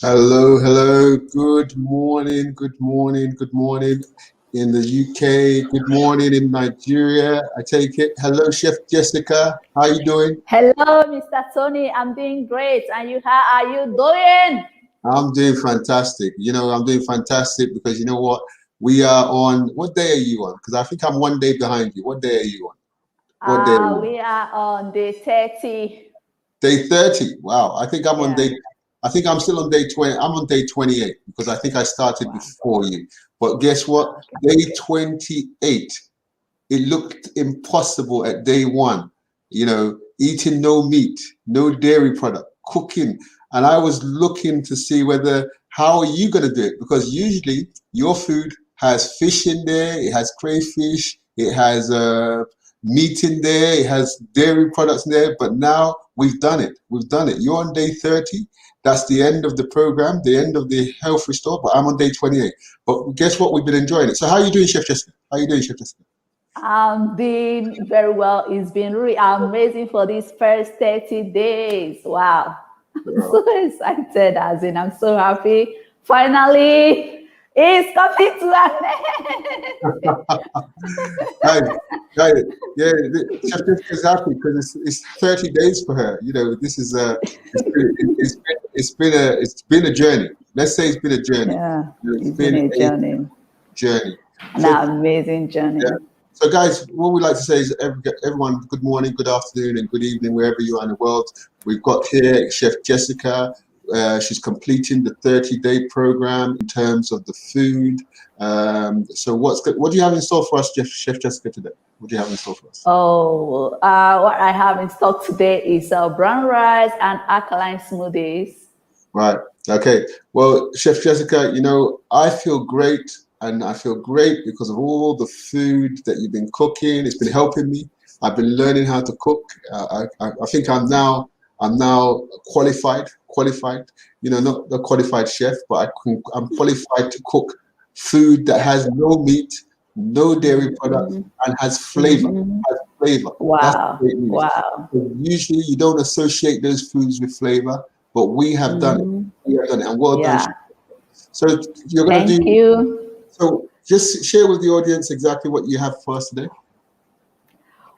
Hello, hello. Good morning, good morning, good morning in the UK. Good morning in Nigeria. I take it. Hello, Chef Jessica. How you doing? Hello, Mr. Tony. I'm doing great. And you, how are you doing? I'm doing fantastic. You know, I'm doing fantastic because you know what? We are on, what day are you on? Because I think I'm one day behind you. What day are you on? What day are you on? We are on day 30. Day 30. Wow. I think I'm on day, I think I'm still on day 20. I'm on day 28 because I think I started before you. But guess what? Day 28. It looked impossible at day one. You know, eating no meat, no dairy product, cooking. And I was looking to see whether, how are you going to do it? Because usually your food has fish in there, it has crayfish, it has meat in there, it has dairy products in there. But now we've done it. We've done it. You're on day 30. That's the end of the program, the end of the health restore. But I'm on day 28. But guess what? We've been enjoying it. So how are you doing, Chef Jessica? How are you doing, Chef Jessica? I'm doing very well. It's been really amazing for these first 30 days. Wow. I'm so excited, as in I'm so happy. Finally, it's coming to an end. Right. Yeah, Chef Jessica is happy because it's 30 days for her. You know, this is it's been a journey. Let's say it's been a journey. Yeah, it's been a journey. An amazing journey. Yeah. So guys, what we like to say is everyone, good morning, good afternoon, and good evening, wherever you are in the world. We've got here Chef Jessica. She's completing the 30-day program in terms of the food. So what do you have in store for us, Chef Jessica, today? What do you have in store for us? Oh, what I have in stock today is brown rice and alkaline smoothies. Right. Okay. Well, Chef Jessica, you know, I feel great. And I feel great because of all the food that you've been cooking. It's been helping me. I've been learning how to cook. I think I'm now qualified. You know, not the qualified chef, but I'm qualified to cook food that has no meat, no dairy products, and has flavor. Wow. That's great news. Wow. Usually, you don't associate those foods with flavor, but we have done it. We have done it, and well done. So you're going to do. Thank you. So just share with the audience exactly what you have for us today.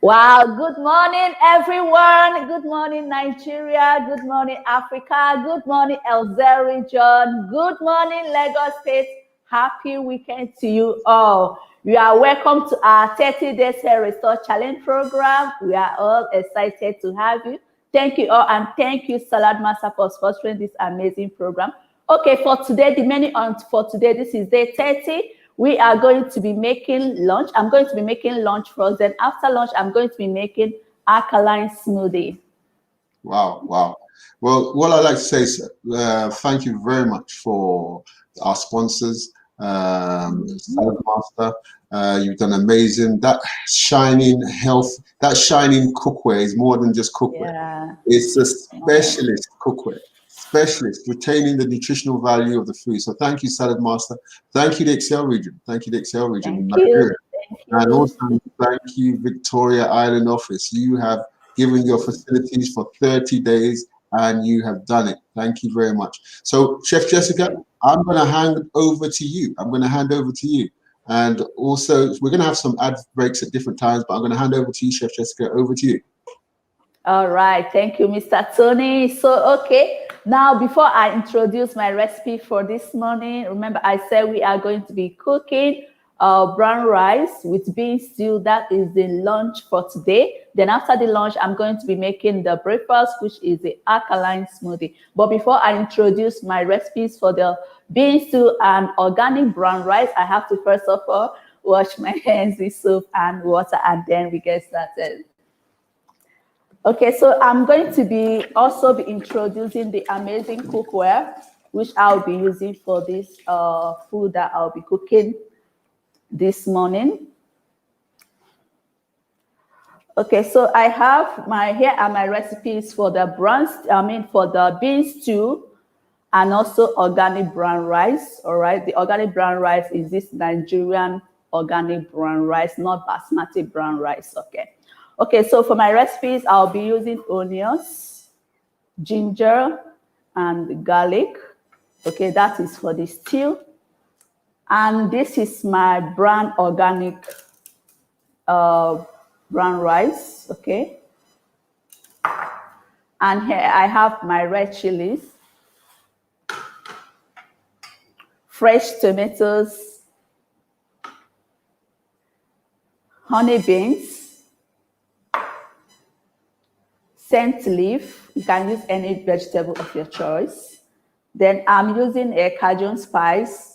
Wow, good morning, everyone. Good morning, Nigeria. Good morning, Africa. Good morning, LZ region. Good morning, Lagos State. Happy weekend to you all. You are welcome to our 30 Days Hair Restore Challenge program. We are all excited to have you. Thank you all, and thank you, Salad Master, for sponsoring this amazing program. Okay, for today, the menu for today, this is day 30. We are going to be making lunch. I'm going to be making lunch first. Then after lunch, I'm going to be making alkaline smoothie. Wow, wow. Well, what I'd like to say is thank you very much for our sponsors, Salad Master. You've done amazing. That shining cookware is more than just cookware. Yeah. It's a specialist cookware. specialist, retaining the nutritional value of the food. So thank you, Salad Master. Thank you, the Excel region. Thank you, the Excel region. Thank you. Thank you. And also thank you, Victoria Island office. You have given your facilities for 30 days and you have done it. Thank you very much. So Chef Jessica, I'm going to hand over to you. And also we're going to have some ad breaks at different times, but I'm going to hand over to you, Chef Jessica. Over to you. All right, thank you, Mr. Tony. So, okay, now before I introduce my recipe for this morning, remember I said we are going to be cooking brown rice with bean stew. That is the lunch for today. Then after the lunch, I'm going to be making the breakfast, which is the alkaline smoothie. But before I introduce my recipes for the bean stew and organic brown rice, I have to first of all wash my hands with soap and water, and then we get started. Okay, so I'm going to be introducing the amazing cookware, which I'll be using for this food that I'll be cooking this morning. Okay, so I have here are my recipes for the bean stew and also organic brown rice. All right, the organic brown rice is this Nigerian organic brown rice, not basmati brown rice. Okay, so for my recipes, I'll be using onions, ginger, and garlic. Okay, that is for the stew. And this is my brown organic brown rice, okay? And here I have my red chilies, fresh tomatoes, honey beans, scent leaf. You can use any vegetable of your choice. Then I'm using a Cajun spice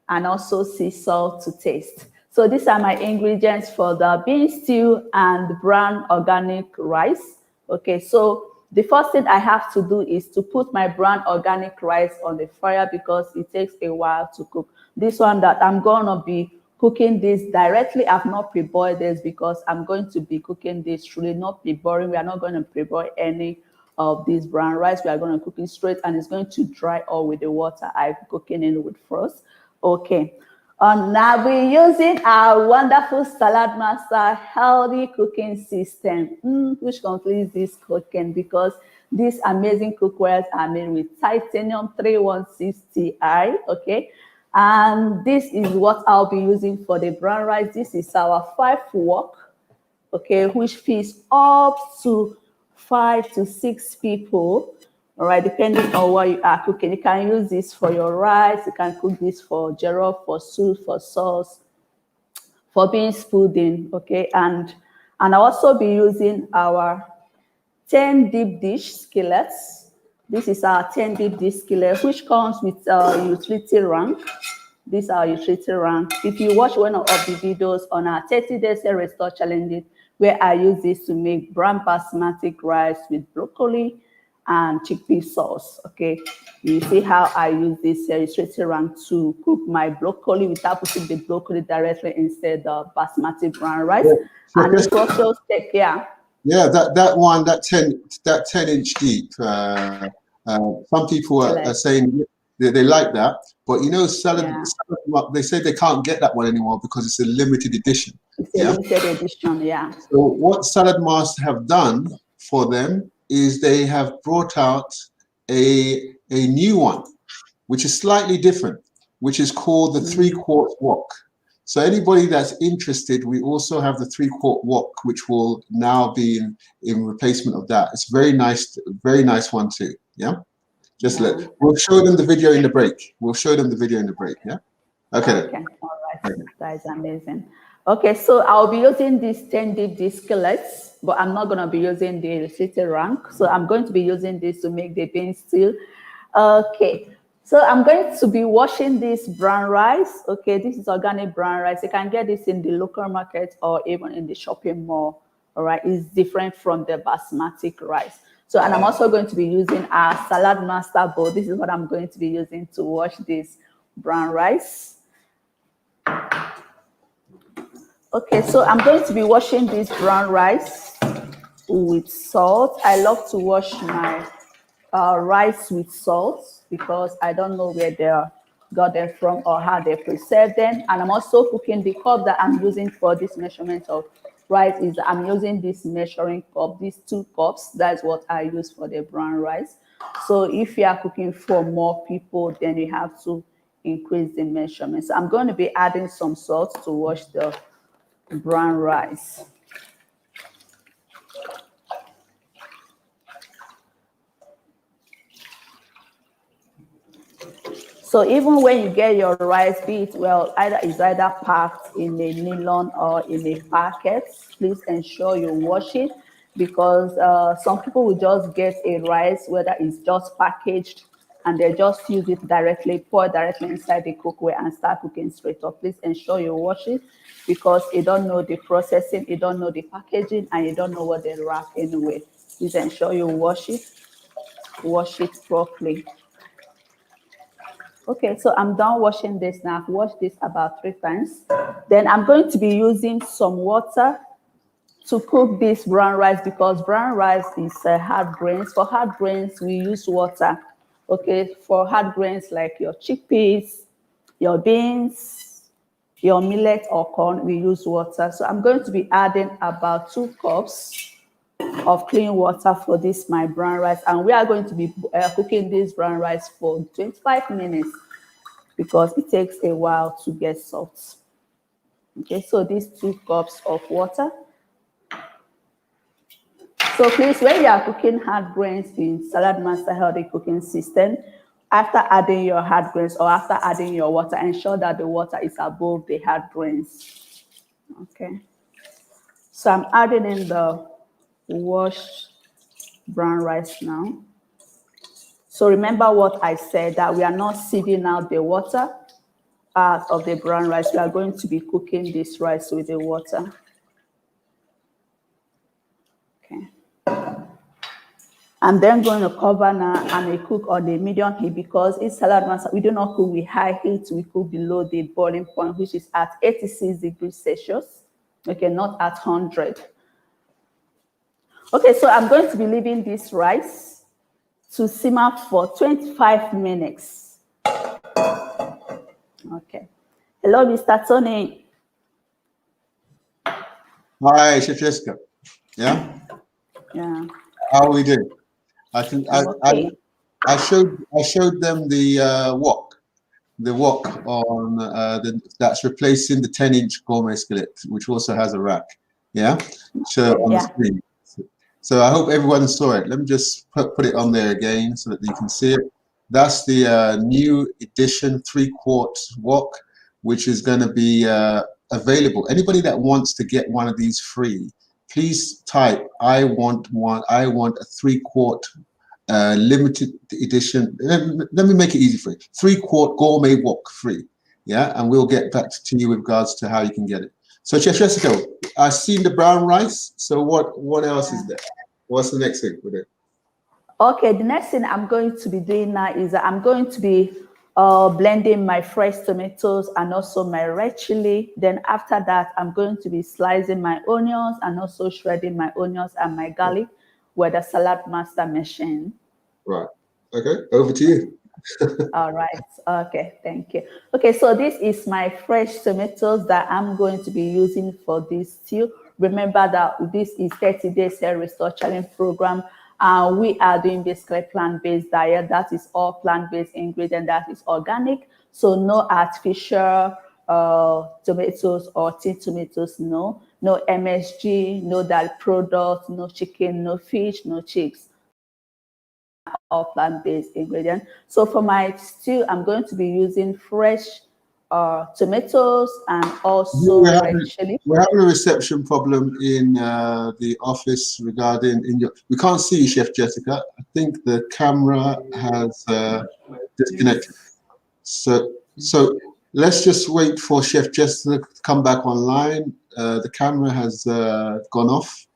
and also sea salt to taste. So these are my ingredients for the bean stew and the brown organic rice. Okay, so the first thing I have to do is to put my brown organic rice on the fire because it takes a while to cook. This one that I'm gonna be cooking this directly, I've not pre-boiled this because I'm going to be cooking this truly not pre-boiling. We are not going to pre-boil any of this brown rice. We are going to cook it straight and it's going to dry all with the water I'm cooking in with first. Okay. Now we're using our wonderful Salad Master healthy cooking system, which completes this cooking because these amazing cookwares are made with titanium 316 Ti. Okay. And this is what I'll be using for the brown rice. This is our 5 wok, okay, which feeds up to 5 to 6 people, all right, depending on what you are cooking. You can use this for your rice. You can cook this for jollof, for soup, for sauce, for beans pudding, okay. And I'll also be using our 10 deep dish skillets. This is our 10 deep dish skillet, which comes with utility rank. This is our utility rank. If you watch one of the videos on our 30 days restore challenges, where I use this to make brown basmati rice with broccoli and chickpea sauce, okay? You see how I use this utility rank to cook my broccoli without putting the broccoli directly instead of basmati brown rice. Yeah. And the process take, Yeah, that 10 inch deep. Some people are saying they like that, but you know, salad, they say they can't get that one anymore because it's a limited edition. It's a limited edition, yeah. So what Salad Master have done for them is they have brought out a new one, which is slightly different, which is called the 3/4 wok. So anybody that's interested, we also have the 3/4 wok, which will now be in replacement of that. It's very nice one too. Yeah. We'll show them the video in the break. Yeah. Okay. All right. That is amazing. Okay, so I'll be using these 10 deep dish skillets, but I'm not gonna be using the city rank. So I'm going to be using this to make the bean stew. Okay. So I'm going to be washing this brown rice. Okay, this is organic brown rice. You can get this in the local market or even in the shopping mall. All right, it's different from the basmati rice. So, and I'm also going to be using our Salad Master bowl. This is what I'm going to be using to wash this brown rice. Okay, so I'm going to be washing this brown rice with salt. I love to wash my rice with salt because I don't know where they got them from or how they preserve them. And I'm also cooking the cup that I'm using for this measurement of rice is I'm using this measuring cup, these 2 cups. That's what I use for the brown rice. So if you are cooking for more people, then you have to increase the measurements. I'm going to be adding some salt to wash the brown rice. So even when you get your rice, be it either packed in a nylon or in a packet, please ensure you wash it because some people will just get a rice, whether it's just packaged, and they just use it directly, pour it directly inside the cookware and start cooking straight up. Please ensure you wash it because you don't know the processing, you don't know the packaging, and you don't know what they wrap anyway. Please ensure you wash it properly. Okay, so I'm done washing this now. I've washed this about 3 times. Then I'm going to be using some water to cook this brown rice because brown rice is hard grains. For hard grains, we use water. Okay, for hard grains like your chickpeas, your beans, your millet or corn, we use water. So I'm going to be adding about 2 cups of clean water for this my brown rice, and we are going to be cooking this brown rice for 25 minutes because it takes a while to get soft. Okay, so these 2 cups of water. So please, when you are cooking hard grains in Salad Master Healthy Cooking System, after adding your hard grains or after adding your water, ensure that the water is above the hard grains. Okay, so I'm adding in the washed brown rice now. So remember what I said, that we are not sieving out the water out of the brown rice. We are going to be cooking this rice with the water. Okay. I'm then going to cover now and I cook on the medium heat because it's Salad Master. We do not cook with high heat. We cook below the boiling point, which is at 86 degrees Celsius. Okay, not at 100. Okay, so I'm going to be leaving this rice to simmer for 25 minutes. Okay. Hello, Mr. Tony. Hi, Chef Jessica. Yeah? Yeah. How are we doing? I think Okay. I showed them the wok on that's replacing the 10-inch gourmet skillet, which also has a rack. Yeah? So on the screen. So I hope everyone saw it. Let me just put it on there again so that you can see it. That's the new edition 3-quart wok, which is going to be available. Anybody that wants to get one of these free, please type, I want one. I want a 3-quart limited edition. Let me make it easy for you. 3-quart gourmet wok free. Yeah, and we'll get back to you with regards to how you can get it. So Chef Jessica, I've seen the brown rice. So what else is there? What's the next thing with it? Okay, the next thing I'm going to be doing now is I'm going to be blending my fresh tomatoes and also my red chili. Then after that, I'm going to be slicing my onions and also shredding my onions and my garlic with the Salad Master machine. Right. Okay, over to you. All right. Okay, thank you. Okay, so this is my fresh tomatoes that I'm going to be using for this stew. Remember that this is 30 days hair restore challenge program. We are doing basically plant-based diet. That is all plant-based ingredient. That is organic. So no artificial tomatoes or tin tomatoes. No MSG, no dairy products, no chicken, no fish, no chicks. All plant-based ingredient. So for my stew, I'm going to be using fresh tomatoes and also red chili. We're having a reception problem in the office regarding we can't see you, Chef Jessica. I think the camera has disconnected. So let's just wait for Chef Jessica to come back online. The camera has gone off.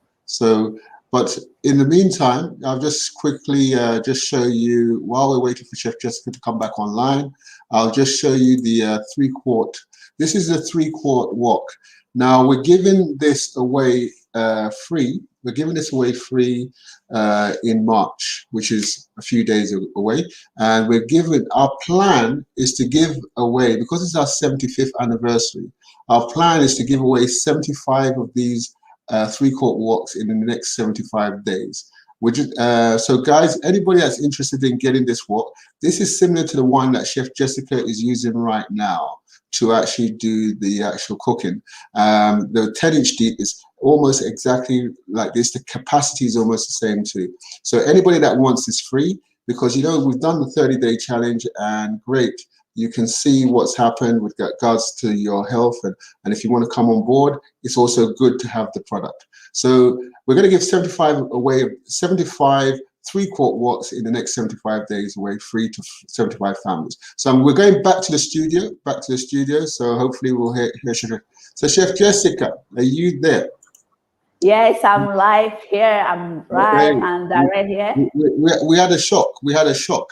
But in the meantime, I'll just quickly just show you, while we're waiting for Chef Jessica to come back online, I'll just show you the 3-quart. This is a 3-quart wok. Now, we're giving this away free. We're giving this away free in March, which is a few days away. And our plan is to give away, because it's our 75th anniversary, our plan is to give away 75 of these 3-quart walks in the next 75 days. So guys, anybody that's interested in getting this walk, this is similar to the one that Chef Jessica is using right now to actually do the actual cooking. The 10-inch deep is almost exactly like this. The capacity is almost the same too. So anybody that wants this free, because you know we've done the 30-day challenge, and great, you can see what's happened with regards to your health, and if you want to come on board, it's also good to have the product. So we're going to give 75 away, 75 3-quart walks in the next 75 days away, free to 75 families. So we're going back to the studio. So hopefully we'll hear Chef. So Chef Jessica, are you there? Yes, I'm live here. I'm right and direct here. We had a shock.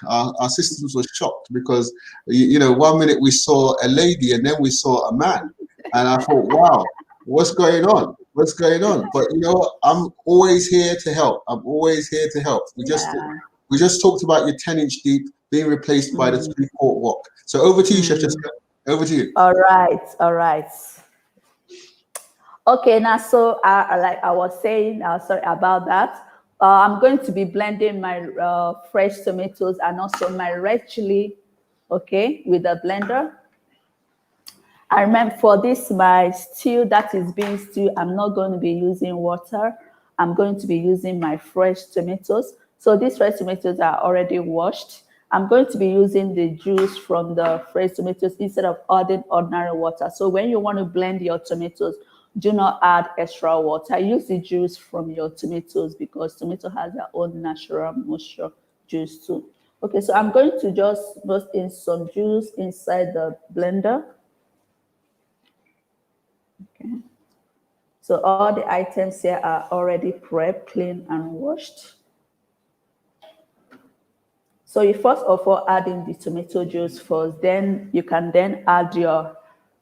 Our systems were shocked because, you know, 1 minute we saw a lady and then we saw a man. And I thought, wow, what's going on? What's going on? But you know, I'm always here to help. We just talked about your 10-inch deep being replaced by the 3-quart walk. So over to you, Chef Jessica. Over to you. All right. Okay, now so like I was saying, sorry about that. I'm going to be blending my fresh tomatoes and also my red chili, okay, with a blender. I remember for this, my stew, that is bean stew, I'm not going to be using water. I'm going to be using my fresh tomatoes. So these fresh tomatoes are already washed. I'm going to be using the juice from the fresh tomatoes instead of adding ordinary water. So when you want to blend your tomatoes, do not add extra water. Use the juice from your tomatoes because tomato has their own natural moisture juice too. Okay, so I'm going to just put in some juice inside the blender. Okay. So all the items here are already prepped, clean, and washed. So you first of all add in the tomato juice first, then you can then add your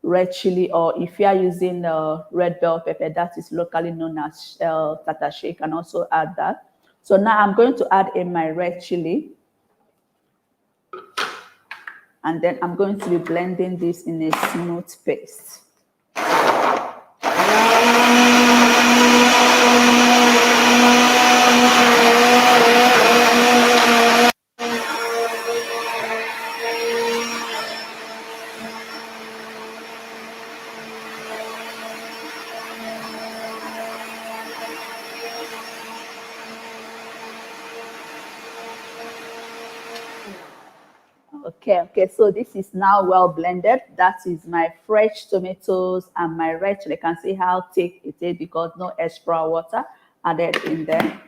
red chili, or if you are using red bell pepper, that is locally known as tatache, you can also add that. So now I'm going to add in my red chili. And then I'm going to be blending this in a smooth paste. Okay, so this is now well blended. That is my fresh tomatoes and my red chili. You can see how thick it is because no extra water added in there.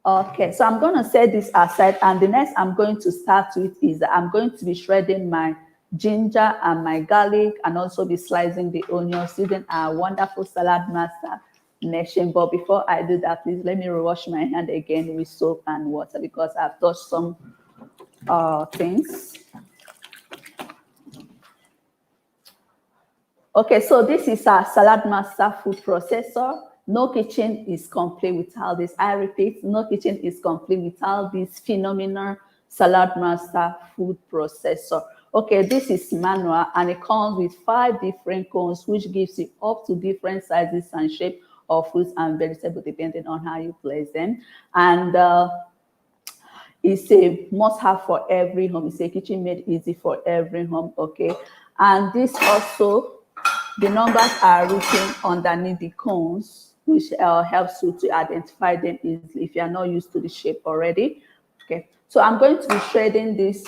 Okay, so I'm going to set this aside, and the next I'm going to start with is I'm going to be shredding my ginger and my garlic, and also be slicing the onions using our wonderful salad master nation. But before I do that, please let me wash my hand again with soap and water because I've touched some things. Okay, so this is our salad master food processor. No kitchen is complete without this. I repeat, no kitchen is complete without this phenomenal salad master food processor. Okay, this is manual and it comes with 5 different cones, which gives you up to different sizes and shape of fruits and vegetables depending on how you place them. And it's a must-have for every home. It's a kitchen made easy for every home. Okay, and this also, the numbers are written underneath the cones, which helps you to identify them easily if you are not used to the shape already. Okay, so I'm going to be shredding this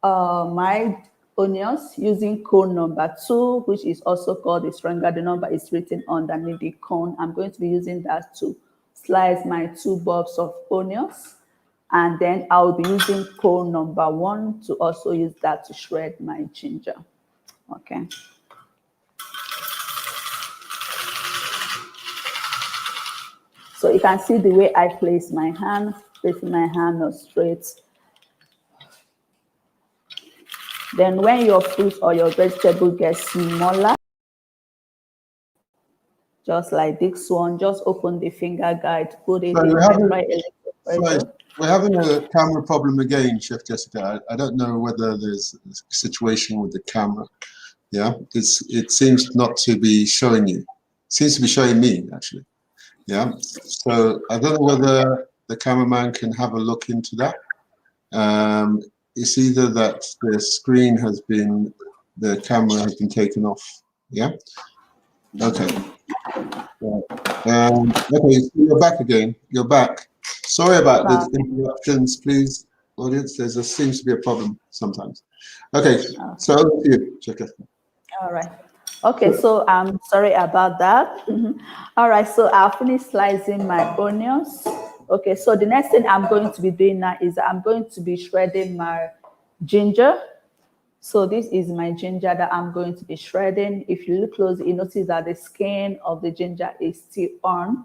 my onions using cone number 2, which is also called the stringer. The number is written underneath the cone. I'm going to be using that to slice my 2 bulbs of onions, and then I'll be using cone number 1 to also use that to shred my ginger. Okay. So you can see the way I place my hand, placing my hand straight. Then when your fruit or your vegetable gets smaller, just like this one. Just open the finger guide, put it Sorry, in we're pressure. we're having a camera problem again, Chef Jessica. I don't know whether there's a situation with the camera. Yeah, it seems not to be showing you. It seems to be showing me, actually. Yeah, so I don't know whether the cameraman can have a look into that. It's either that the screen has been, the camera has been taken off. Yeah. Okay. Okay, so you're back again. You're back. Sorry about the interruptions, please, audience. There seems to be a problem sometimes. Okay, so over to you, check it. All right. Okay, so I'm sorry about that. All right, so I'll finish slicing my onions. Okay, so the next thing I'm going to be doing now is I'm going to be shredding my ginger. So this is my ginger that I'm going to be shredding. If you look closely, you notice that the skin of the ginger is still on.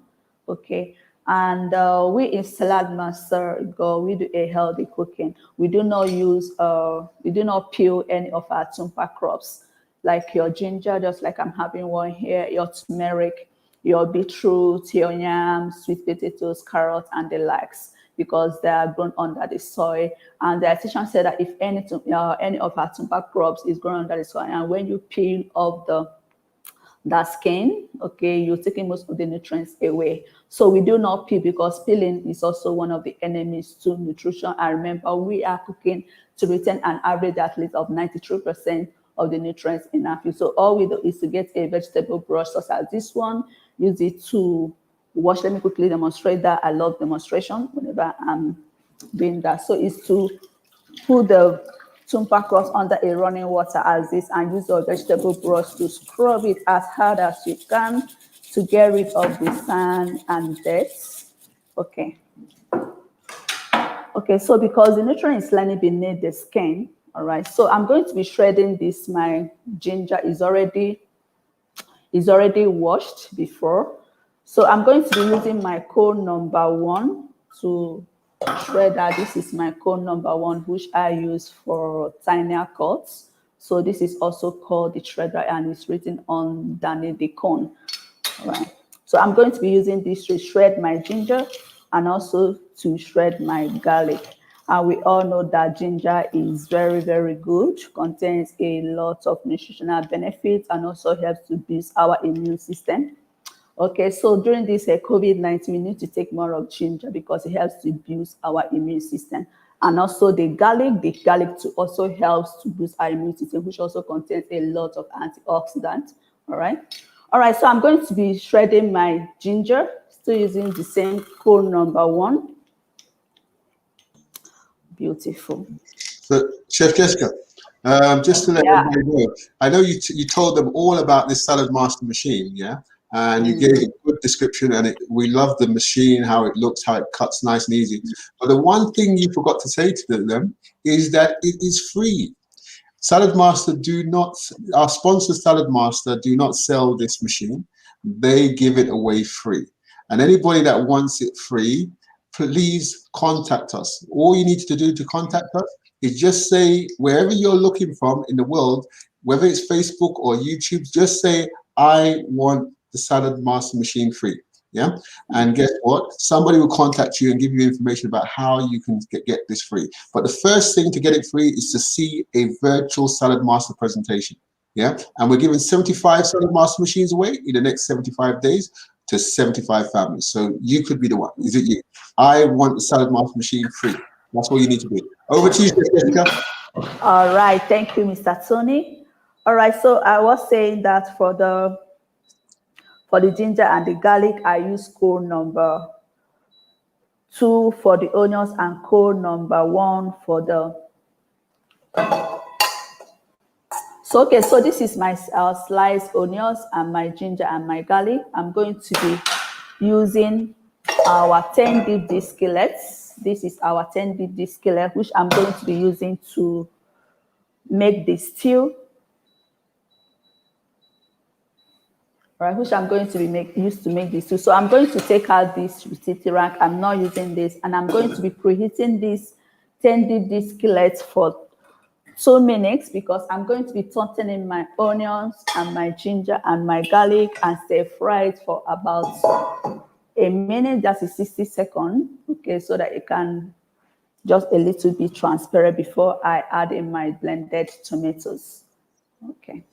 Okay, and we in Salad Master we do a healthy cooking. We do not peel any of our tumper crops, like your ginger, just like I'm having one here, your turmeric, your beetroot, your yams, sweet potatoes, carrots, and the likes, because they are grown under the soil. And the dietitian said that if any of our tumper crops is grown under the soil, and when you peel off that skin, okay, you're taking most of the nutrients away. So we do not peel, because peeling is also one of the enemies to nutrition. And remember, we are cooking to retain an average at least of 93% of the nutrients in our food. So all we do is to get a vegetable brush such as this one, use it to wash. Let me quickly demonstrate that. I love demonstration whenever I'm doing that. So it's to put the tumper crops under a running water as this, and use your vegetable brush to scrub it as hard as you can to get rid of the sand and dirt. Okay. Okay, so because the nutrient is lying beneath the skin, all right, so I'm going to be shredding this. My ginger is already washed before. So I'm going to be using my cone number 1 to shred that. This is my cone number 1, which I use for tinier cuts. So this is also called the shredder, and it's written underneath the cone. All right. So I'm going to be using this to shred my ginger and also to shred my garlic. And we all know that ginger is very, very good, contains a lot of nutritional benefits, and also helps to boost our immune system. Okay, so during this COVID-19, we need to take more of ginger because it helps to boost our immune system. And also the garlic too also helps to boost our immune system, which also contains a lot of antioxidants. All right. All right, so I'm going to be shredding my ginger, still using the same cone number 1. Beautiful. So, Chef Jessica, just to let everybody know, I know you told them all about this Salad Master machine, yeah? And you gave a good description, and we love the machine, how it looks, how it cuts nice and easy. But the one thing you forgot to say to them is that it is free. Salad Master our sponsor Salad Master do not sell this machine. They give it away free. And anybody that wants it free, please contact us. All you need to do to contact us is just say, wherever you're looking from in the world, whether it's Facebook or YouTube, just say, I want the Salad Master machine free. Yeah. And guess what? Somebody will contact you and give you information about how you can get this free. But the first thing to get it free is to see a virtual Salad Master presentation. Yeah. And we're giving 75 Salad Master machines away in the next 75 days to 75 families. So you could be the one. Is it you? I want the Salad Master machine free. That's what you need to do. Over to you, Jessica. All right. Thank you, Mr. Tony. All right. So I was saying that for the ginger and the garlic, I use cone number 2 for the onions and cone number 1 for the. So, okay, so this is my sliced onions and my ginger and my garlic. I'm going to be using our 10 deep dish skillets. This is our 10 deep dish skillet, which I'm going to be using to make the stew. Right, which I'm going to be used to make this too. So I'm going to take out this utility rack. I'm not using this, and I'm going to be preheating this 10 deep dish skillet for 2 minutes because I'm going to be tossing in my onions and my ginger and my garlic and stir fry it for about a minute, just a 60 seconds, okay, so that it can just a little bit transparent before I add in my blended tomatoes. Okay.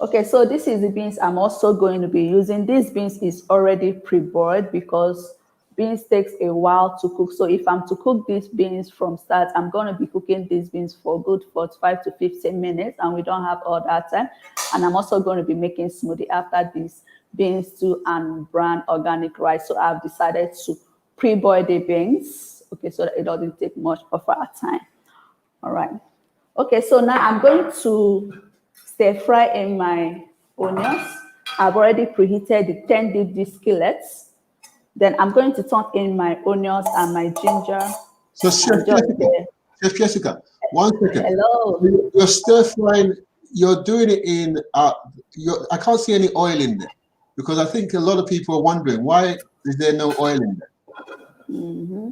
Okay, so this is the beans I'm also going to be using. These beans is already pre-boiled because beans takes a while to cook. So if I'm to cook these beans from start, I'm going to be cooking these beans for good 45 to 15 minutes, and we don't have all that time. And I'm also going to be making smoothie after this beans stew and brown organic rice. So I've decided to pre-boil the beans, okay, so that it doesn't take much of our time. All right. Okay, so now I'm going to stir fry in my onions. I've already preheated the 10 deep dish skillets. Then I'm going to turn in my onions and my ginger. So Chef Jessica, 1 second. Hello. You're stir frying. You're doing it in. I can't see any oil in there because I think a lot of people are wondering why is there no oil in there. Mm-hmm.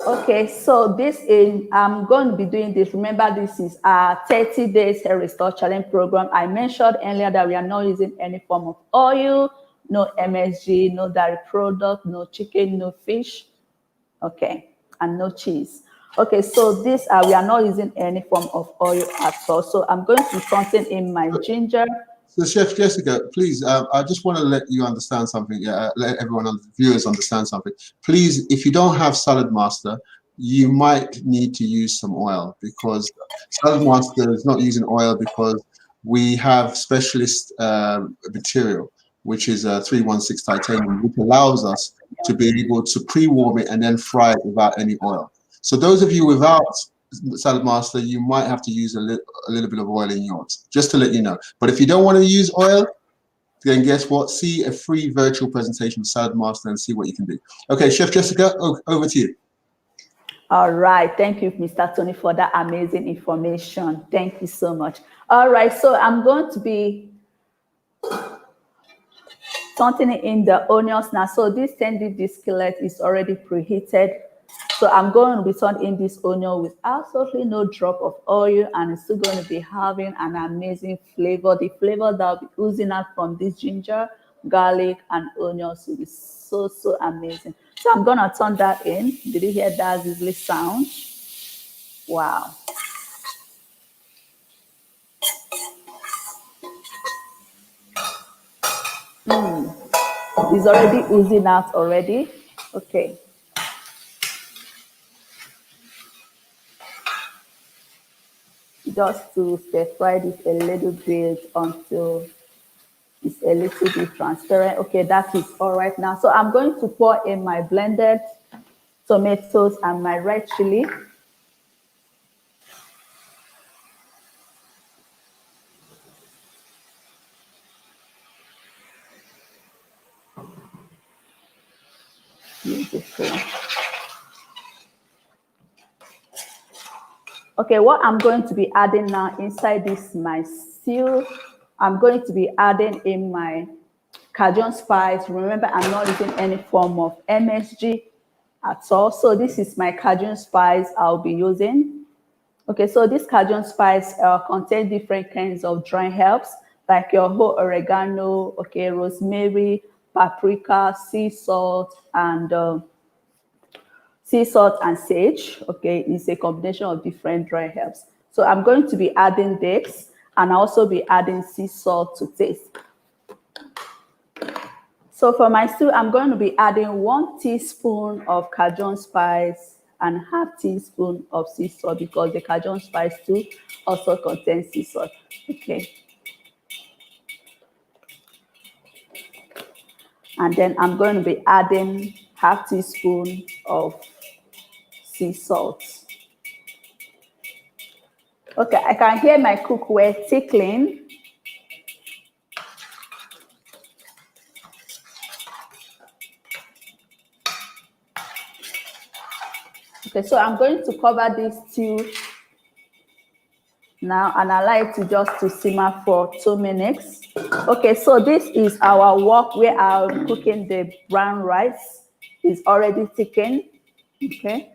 Okay, so this is, I'm going to be doing this. Remember, this is our 30 days hair restore challenge program. I mentioned earlier that we are not using any form of oil, no MSG, no dairy product, no chicken, no fish, okay, and no cheese. Okay, so this, we are not using any form of oil at all. So I'm going to be putting in my ginger. So Chef Jessica, please, I just want to let you understand something. Let everyone, the viewers, understand something. Please, if you don't have Salad Master, you might need to use some oil because Salad Master is not using oil because we have specialist material, which is 316 titanium, which allows us to be able to pre-warm it and then fry it without any oil. So those of you without Salad Master, you might have to use a little bit of oil in yours, just to let you know. But if you don't want to use oil, then guess what? See a free virtual presentation of Salad Master and see what you can do. Okay, Chef Jessica, over to you. All right, thank you, Mr. Tony, for that amazing information. Thank you so much. All right, so I'm going to be turning in the onions now. So this 10 deep dish skillet is already preheated. So I'm going to be turning in this onion with absolutely no drop of oil, and it's still going to be having an amazing flavor. The flavor that will be oozing out from this ginger, garlic, and onions will be so, so amazing. So I'm going to turn that in. Did you hear that sizzling sound? Wow. It's already oozing out already. Okay. Just to stir fry this a little bit until it's a little bit transparent. Okay, that is all right now. So I'm going to pour in my blended tomatoes and my red chili. Beautiful. Okay, what I'm going to be adding now inside this my stew, I'm going to be adding in my Cajun spice. Remember, I'm not using any form of MSG at all. So this is my Cajun spice I'll be using. Okay, so this Cajun spice contains different kinds of dry herbs like your whole oregano, okay, rosemary, paprika, sea salt, and sage. Okay, it's a combination of different dry herbs. So I'm going to be adding this, and I'll also be adding sea salt to taste. So for my stew, I'm going to be adding 1 teaspoon of Cajun spice and ½ teaspoon of sea salt because the Cajun spice too also contains sea salt. Okay. And then I'm going to be adding ½ teaspoon of sea salt. Okay, I can hear my cookware tickling. Okay, so I'm going to cover this stew now and allow it to just to simmer for 2 minutes. Okay, so this is our wok where I'm cooking the brown rice. It's already thickened. Okay,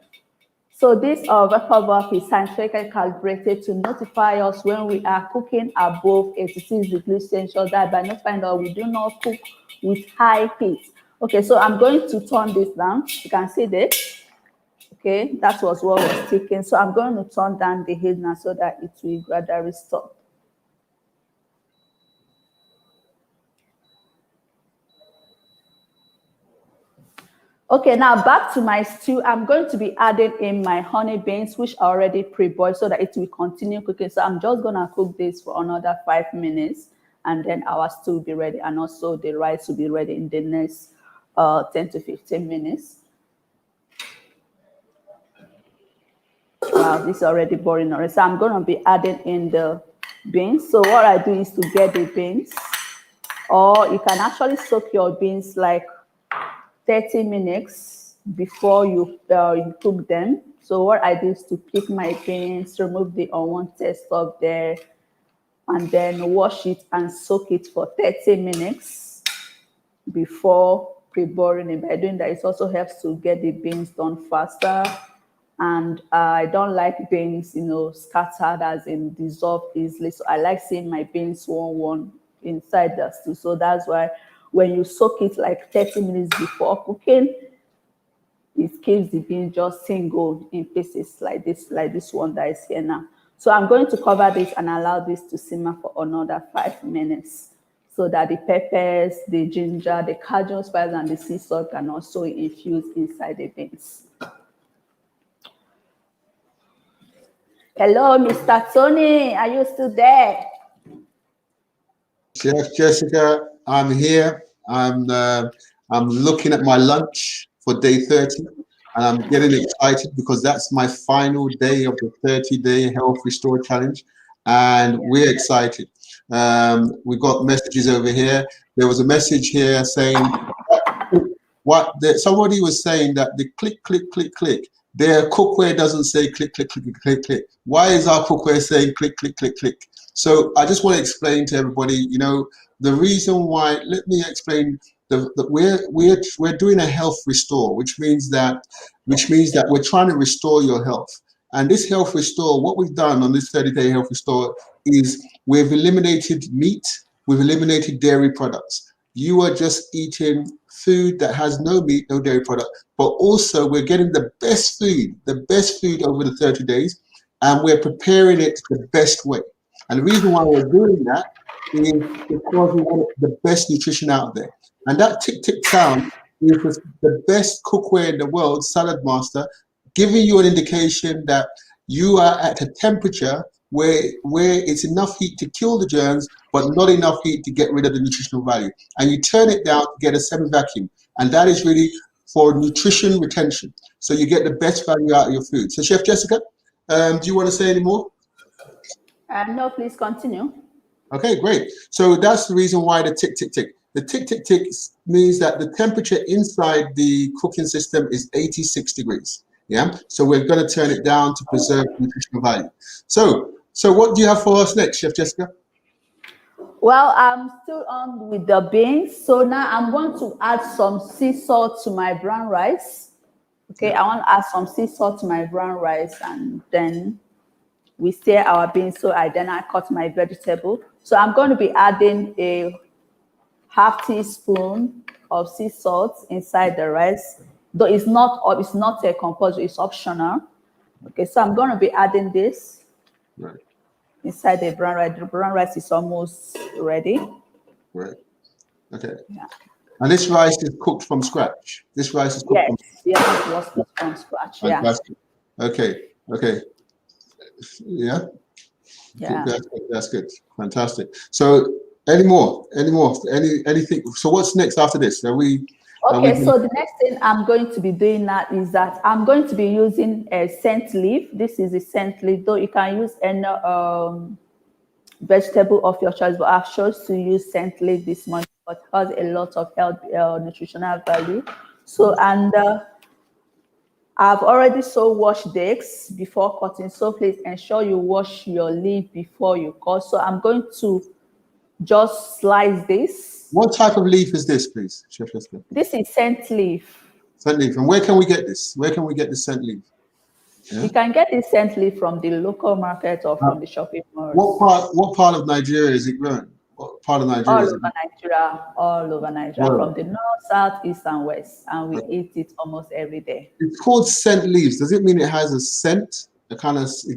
So this vapor valve is scientifically calibrated to notify us when we are cooking above 86 degrees Celsius. That by notifying that we do not cook with high heat. Okay, so I'm going to turn this down. You can see this. Okay, that was what was ticking. So I'm going to turn down the heat now so that it will gradually stop. Okay, now back to my stew. I'm going to be adding in my honey beans, which are already pre-boiled, so that it will continue cooking. So I'm just gonna cook this for another 5 minutes, and then our stew will be ready, and also the rice will be ready in the next 10 to 15 minutes. Wow, this is already boiling already. So I'm gonna be adding in the beans. So what I do is to get the beans, or you can actually soak your beans like 30 minutes before you cook them. So what I do is to pick my beans, remove the unwanted stuff there, and then wash it and soak it for 30 minutes before pre-boiling it. By doing that, it also helps to get the beans done faster. And I don't like beans, scattered as in dissolved easily. So I like seeing my beans one inside the stew. So that's why when you soak it like 30 minutes before cooking, it keeps the beans just single in pieces like this one that is here now. So I'm going to cover this and allow this to simmer for another 5 minutes so that the peppers, the ginger, the Cajun spice, and the sea salt can also infuse inside the beans. Hello, Mr. Tony, are you still there? Chef Jessica, I'm here. I'm looking at my lunch for day 30, and I'm getting excited because that's my final day of the 30-day Health Restore Challenge, and we're excited. We got messages over here. There was a message here saying somebody was saying that the click, click, click, click. Their cookware doesn't say click, click, click, click, click. Why is our cookware saying click, click, click, click? So I just want to explain to everybody, the reason why. Let me explain. We're doing a health restore, which means that we're trying to restore your health. And this health restore, what we've done on this 30-day health restore is we've eliminated meat, we've eliminated dairy products. You are just eating food that has no meat, no dairy product, but also we're getting the best food over the 30 days, and we're preparing it the best way. And the reason why we're doing that is because we want the best nutrition out there. And that tick tick sound is the best cookware in the world, Salad Master, giving you an indication that you are at a temperature where it's enough heat to kill the germs, but not enough heat to get rid of the nutritional value. And you turn it down to get a semi-vacuum. And that is really for nutrition retention. So you get the best value out of your food. So Chef Jessica, do you want to say any more? No, please continue. Okay, great. So that's the reason why the tick, tick, tick. The tick, tick, tick means that the temperature inside the cooking system is 86 degrees. Yeah. So we're going to turn it down to preserve nutritional value. So what do you have for us next, Chef Jessica? Well, I'm still on with the beans. So now I'm going to add some sea salt to my brown rice. Okay, I want to add some sea salt to my brown rice, and then we stir our beans. So I cut my vegetable. So I'm going to be adding a half teaspoon of sea salt inside the rice. Though it's not a compulsory, it's optional. Okay, so I'm going to be adding this inside the brown rice. The brown rice is almost ready. Right. Okay. Yeah. And this rice is cooked from scratch. This rice is cooked it was cooked from scratch. Fantastic. Yeah. Okay. Yeah. Yeah. That's good. Fantastic. So anything? So what's next after this? So the next thing I'm going to be doing now is that I'm going to be using a scent leaf. This is a scent leaf, though you can use any vegetable of your choice, but I've chosen to use scent leaf this morning, but it has a lot of health, nutritional value. So, and I've already washed the eggs before cutting, so please ensure you wash your leaf before you cut. So I'm going to just slice this. What type of leaf is this, please, Chef Jessica? This is scent leaf. Scent leaf. And where can we get this? Where can we get the scent leaf? Yeah? You can get the scent leaf from the local market or from the shopping malls. What part of Nigeria is it grown? What part of Nigeria is it? All over Nigeria, from the north, south, east, and west, and we eat it almost every day. It's called scent leaves. Does it mean it has a scent? It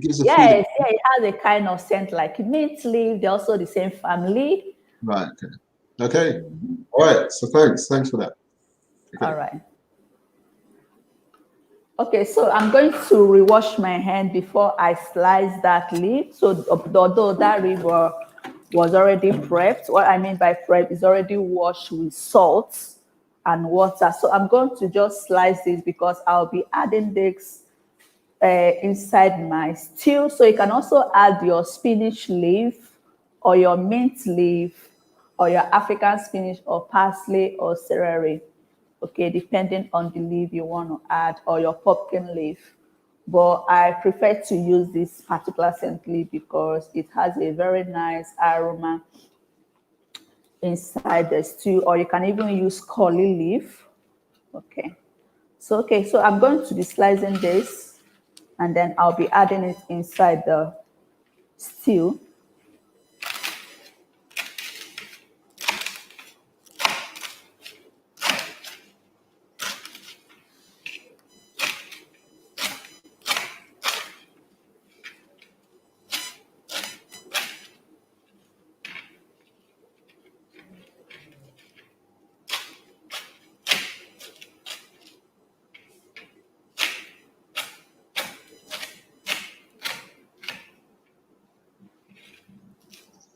gives a feeling. Yes, yeah, it has a kind of scent like mint leaf. They're also the same family. Right. Okay. All right. So thanks for that. Okay. All right. Okay, so I'm going to rewash my hand before I slice that leaf. So although that leaf was already prepped, what I mean by prep is already washed with salt and water. So I'm going to just slice this because I'll be adding this inside my stew. So you can also add your spinach leaf or your mint leaf or your African spinach or parsley or celery. Okay, depending on the leaf you want to add or your pumpkin leaf. But I prefer to use this particular scent leaf because it has a very nice aroma inside the stew, or you can even use curly leaf. Okay, so I'm going to be slicing this and then I'll be adding it inside the stew.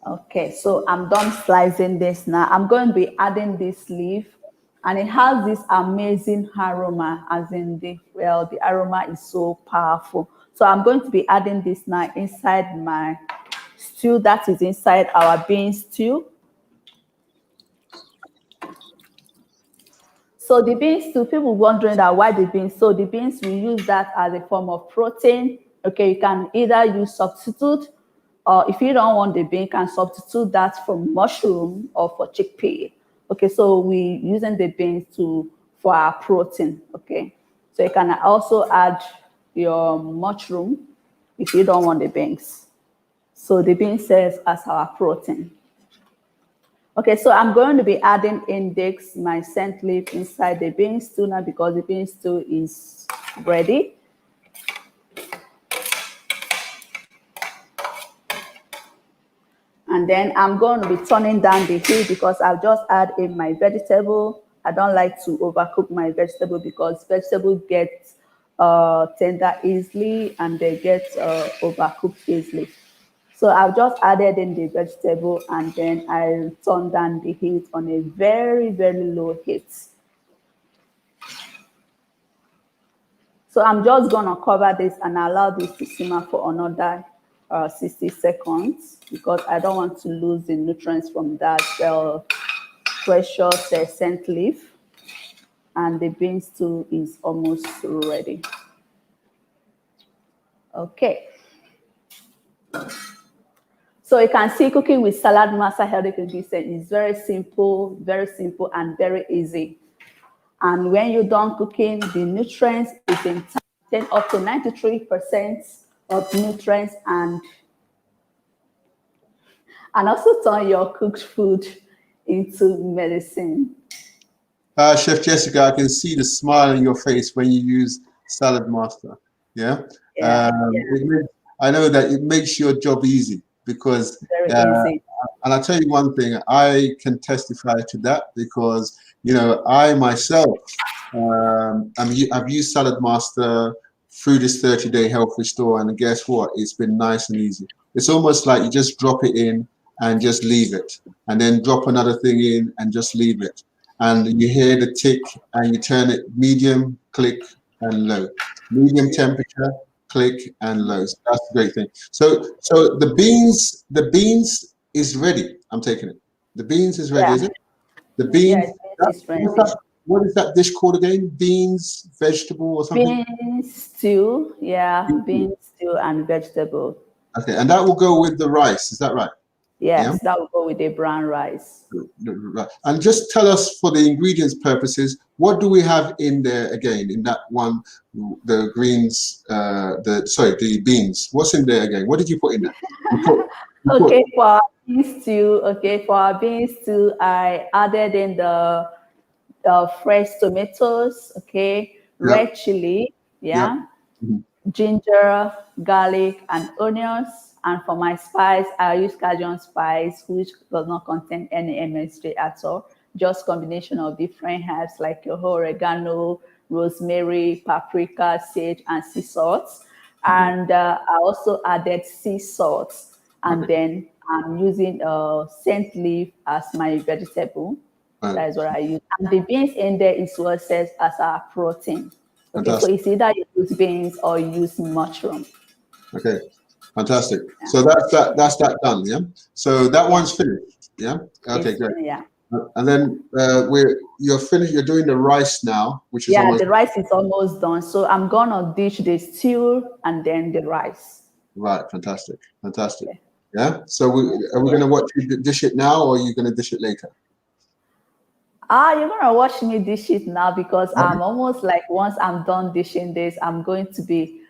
Okay, so I'm done slicing this now. I'm going to be adding this leaf, and it has this amazing aroma, as in the aroma is so powerful. So I'm going to be adding this now inside my stew that is inside our bean stew. So the beans stew, people wondering that why the beans. So the beans, we use that as a form of protein. Okay, you can either use substitute, or if you don't want the bean, you can substitute that for mushroom or for chickpea. Okay, so we using the beans for our protein. Okay, so you can also add your mushroom if you don't want the beans. So the beans serves as our protein. Okay, so I'm going to be adding my scent leaf inside the bean stew now because the bean stew is ready. And then I'm going to be turning down the heat because I've just added in my vegetable. I don't like to overcook my vegetable because vegetables get tender easily and they get overcooked easily. So I've just added in the vegetable and then I'll turn down the heat on a very, very low heat. So I'm just going to cover this and allow this to simmer for another 60 seconds because I don't want to lose the nutrients from that precious scent leaf. And the bean stew is almost ready. Okay. So you can see cooking with salad master healthy cooking is very simple, and very easy. And when you're done cooking, the nutrients is in up to 93% of nutrients and also turn your cooked food into medicine. Chef Jessica, I can see the smile on your face when you use Salad Master. Yeah. I know that it makes your job easy because very easy. And I'll tell you one thing, I can testify to that because I myself I've used Salad Master through this 30-day health restore, and guess what? It's been nice and easy. It's almost like you just drop it in and just leave it, and then drop another thing in and just leave it, and you hear the tick and you turn it medium, click, and low. Medium temperature, click, and low. So that's the great thing. So the beans is ready. I'm taking it. The beans is ready, is it? The beans. Is ready. What is that dish called again? Beans, vegetable, or something? Bean stew, bean stew and vegetable. Okay, and that will go with the rice. Is that right? Yes, yeah? That will go with the brown rice. Right. And just tell us, for the ingredients purposes, what do we have in there again in that one? The greens, the beans. What's in there again? What did you put in there? Okay, for our beans stew, I added in the fresh tomatoes, okay, Yeah, red chili, yeah. yeah, Mhm. ginger, garlic, and onions. And for my spice, I use Cajun spice, which does not contain any MSG at all. Just combination of different herbs like your oregano, rosemary, paprika, sage, and sea salt. And I also added sea salt. And Okay. then I'm using scent leaf as my vegetable. That is what I use. And the beans in there is what says as our protein. Okay, so Fantastic. it's either you use beans or you use mushroom. Okay, fantastic. Yeah. So that's that done, yeah? So that one's finished, yeah? Okay, great. Yeah. And then you're finished, you're doing the rice now, which is Yeah, almost the rice is almost done. So I'm gonna dish the stew and then the rice. right. Fantastic, fantastic. Okay. Yeah. So are we gonna watch you dish it now, or are you gonna dish it later? You're gonna watch me dish it now because Okay. I'm almost like once I'm done dishing this, I'm going to be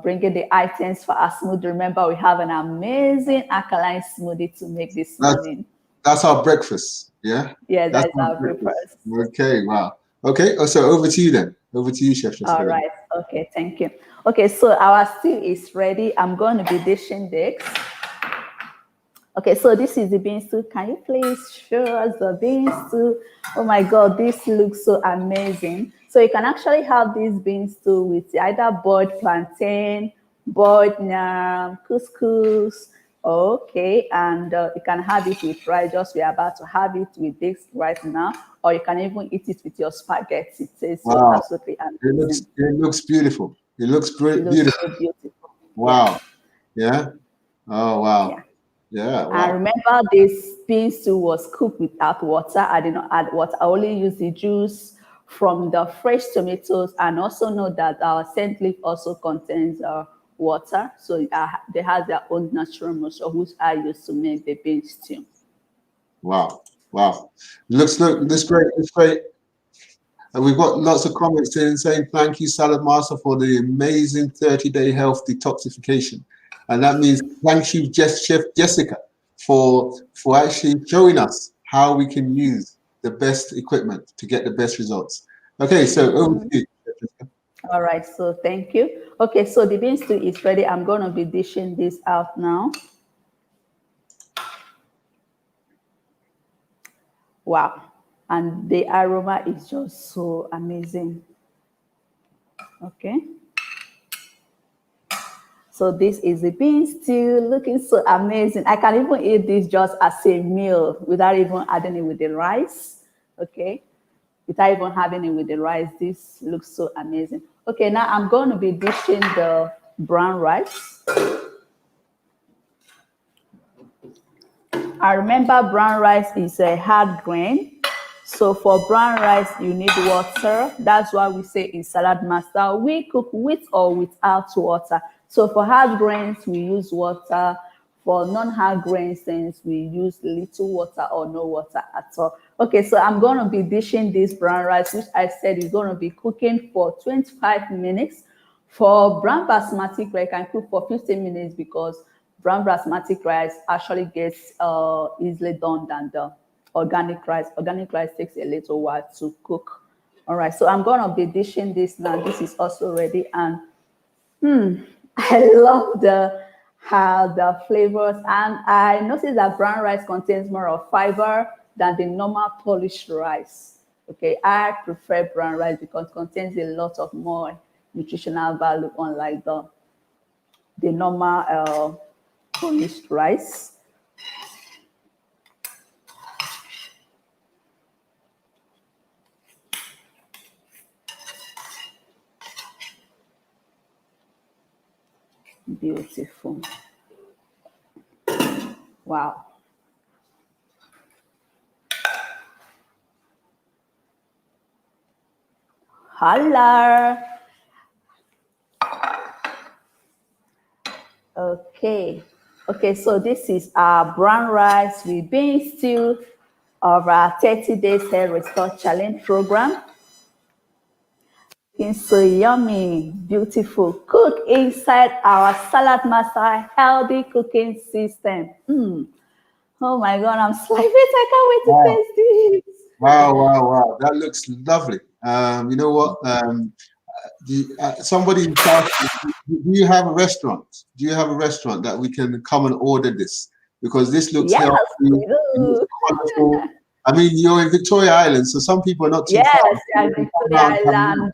bringing the items for our smoothie. Remember, we have an amazing alkaline smoothie to make this morning. That's our breakfast. Yeah. Yeah, That's that's our our breakfast. breakfast. Okay. Wow. Okay. So over to you then. Over to you, Chef All Jessica. right. Okay, thank you. Okay, so our stew is ready. I'm going to be dishing this. Okay, so this is the bean stew. Can you please show us the bean stew? Oh my God, this looks so amazing. So you can actually have this bean stew with either boiled plantain, boiled yam, couscous. Okay, and you can have it with rice. Just we're about to have it with this right now, or you can even eat it with your spaghetti. It tastes so Wow. absolutely amazing. It looks beautiful. It looks It looks beautiful. so beautiful. Wow. Yeah. Oh Yeah. wow. Yeah. And Wow. remember, this bean stew was cooked without water. I did not add water. I only used the juice from the fresh tomatoes, and also know that our scent leaf also contains water. So they have their own natural moisture, which I use to make the bean stew. Wow. Wow. Looks this great. It's great. And we've got lots of comments in saying thank you, Salad Master, for the amazing 30-day health detoxification. And that means thank you, Chef Jessica, for actually showing us how we can use the best equipment to get the best results. Okay, so over to you, Chef Jessica. All right, so thank you. Okay, so the bean stew is ready. I'm going to be dishing this out now. Wow. And the aroma is just so amazing. Okay. So this is the bean stew, looking so amazing. I can even eat this just as a meal without even adding it with the rice. Okay. Without even having it with the rice. This looks so amazing. Okay, now I'm going to be dishing the brown rice. I remember brown rice is a hard grain. So for brown rice, you need water. That's why we say in Salad Master, we cook with or without water. So for hard grains, we use water. For non-hard grains, things we use little water or no water at all. Okay, so I'm going to be dishing this brown rice, which I said is going to be cooking for 25 minutes. For brown basmati rice, I can cook for 15 minutes because brown basmati rice actually gets easily done than the organic rice. Organic rice takes a little while to cook. All right, so I'm going to be dishing this now. This is also ready, and I love how the flavors, and I noticed that brown rice contains more of fiber than the normal polished rice. Okay, I prefer brown rice because it contains a lot of more nutritional value, unlike the normal polished rice. Beautiful. Wow. Hello. Okay. Okay, so this is our brown rice with bean stew. of our 30 Days Hair Restore Challenge program. It's so yummy, beautiful. Cook inside our Salad Master healthy cooking system. Oh my God, I'm sliving. I can't wait to taste this. Wow. That looks lovely. You know what? Somebody in South, do you have a restaurant? Do you have a restaurant that we can come and order this? Because this looks healthy. Wonderful. I mean, you're in Victoria Island, so some people are not too far. Yes, Victoria Island.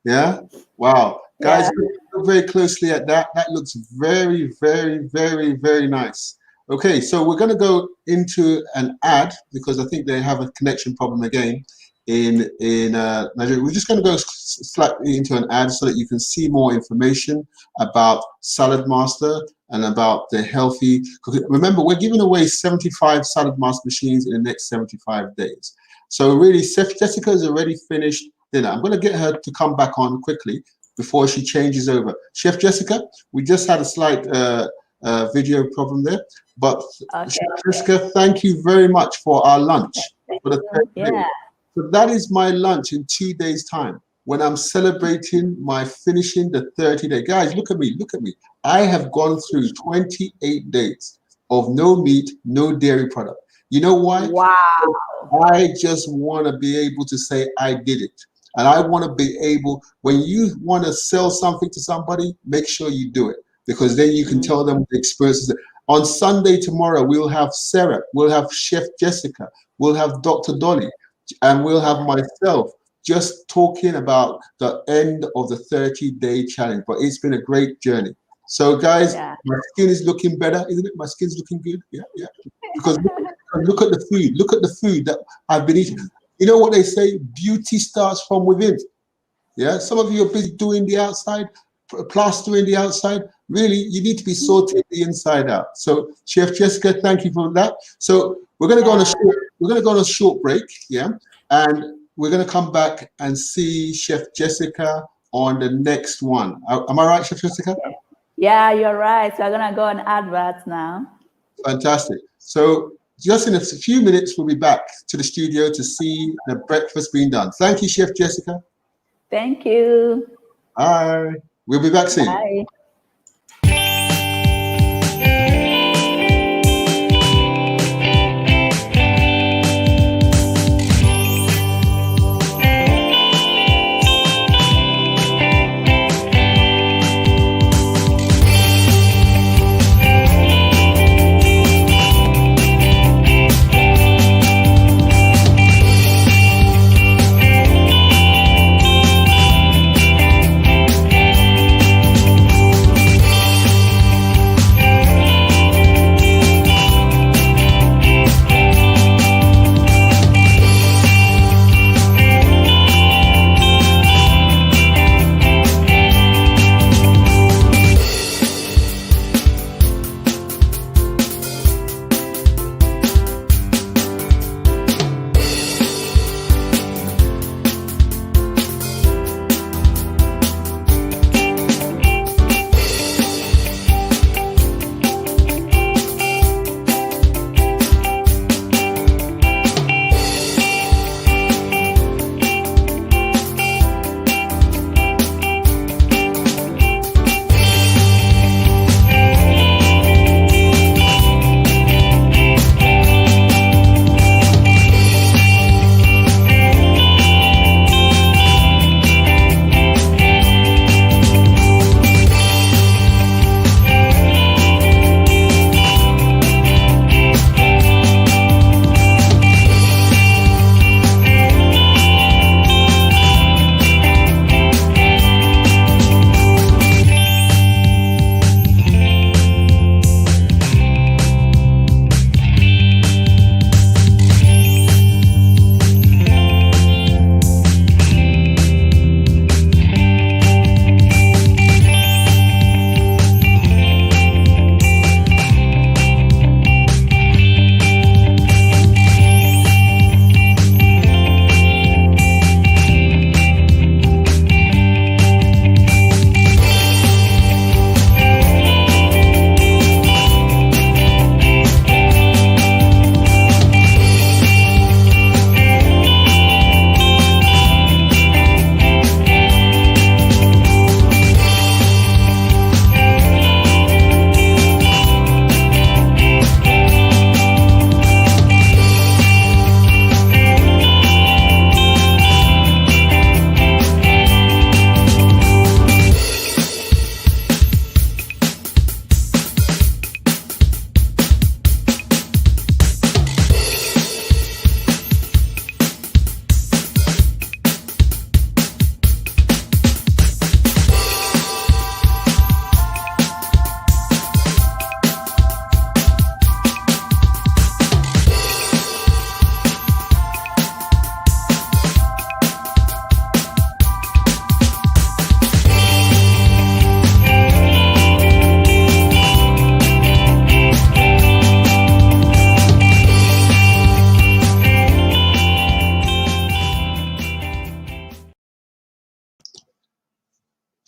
Yeah. Wow. Guys, look very closely at that. That looks very, very, very, very nice. Okay, so we're going to go into an ad because I think they have a connection problem again in Nigeria. We're just going to go slightly into an ad so that you can see more information about Salad Master and about the healthy cooking. Remember, we're giving away 75 Salad Master machines in the next 75 days. So really, Jessica's already finished dinner. I'm going to get her to come back on quickly before she changes over. Chef Jessica, we just had a slight video problem there, but Chef Jessica, thank you very much for our lunch. For the day. So that is my lunch in 2 days' time when I'm celebrating my finishing the 30-day. Guys, look at me. I have gone through 28 days of no meat, no dairy product. You know why? Wow. I just want to be able to say I did it. And I want to be able, when you want to sell something to somebody, make sure you do it, because then you can tell them the experiences. On Sunday tomorrow, we'll have Sarah, we'll have Chef Jessica, we'll have Dr. Dolly, and we'll have myself just talking about the end of the 30-day challenge. But it's been a great journey. So guys, my skin is looking better, isn't it? My skin's looking good. Yeah. Because look at the food. Look at the food that I've been eating. You know what they say? Beauty starts from within. Yeah. Some of you are busy doing the outside, plastering the outside. Really, you need to be sorting the inside out. So, Chef Jessica, thank you for that. So we're going to go on a short break. Yeah, and we're going to come back and see Chef Jessica on the next one. Am I right, Chef Jessica? Yeah, you're right. So I'm going to go on adverts now. Fantastic. So just in a few minutes, we'll be back to the studio to see the breakfast being done. Thank you, Chef Jessica. Thank you. Bye. We'll be back soon. Bye.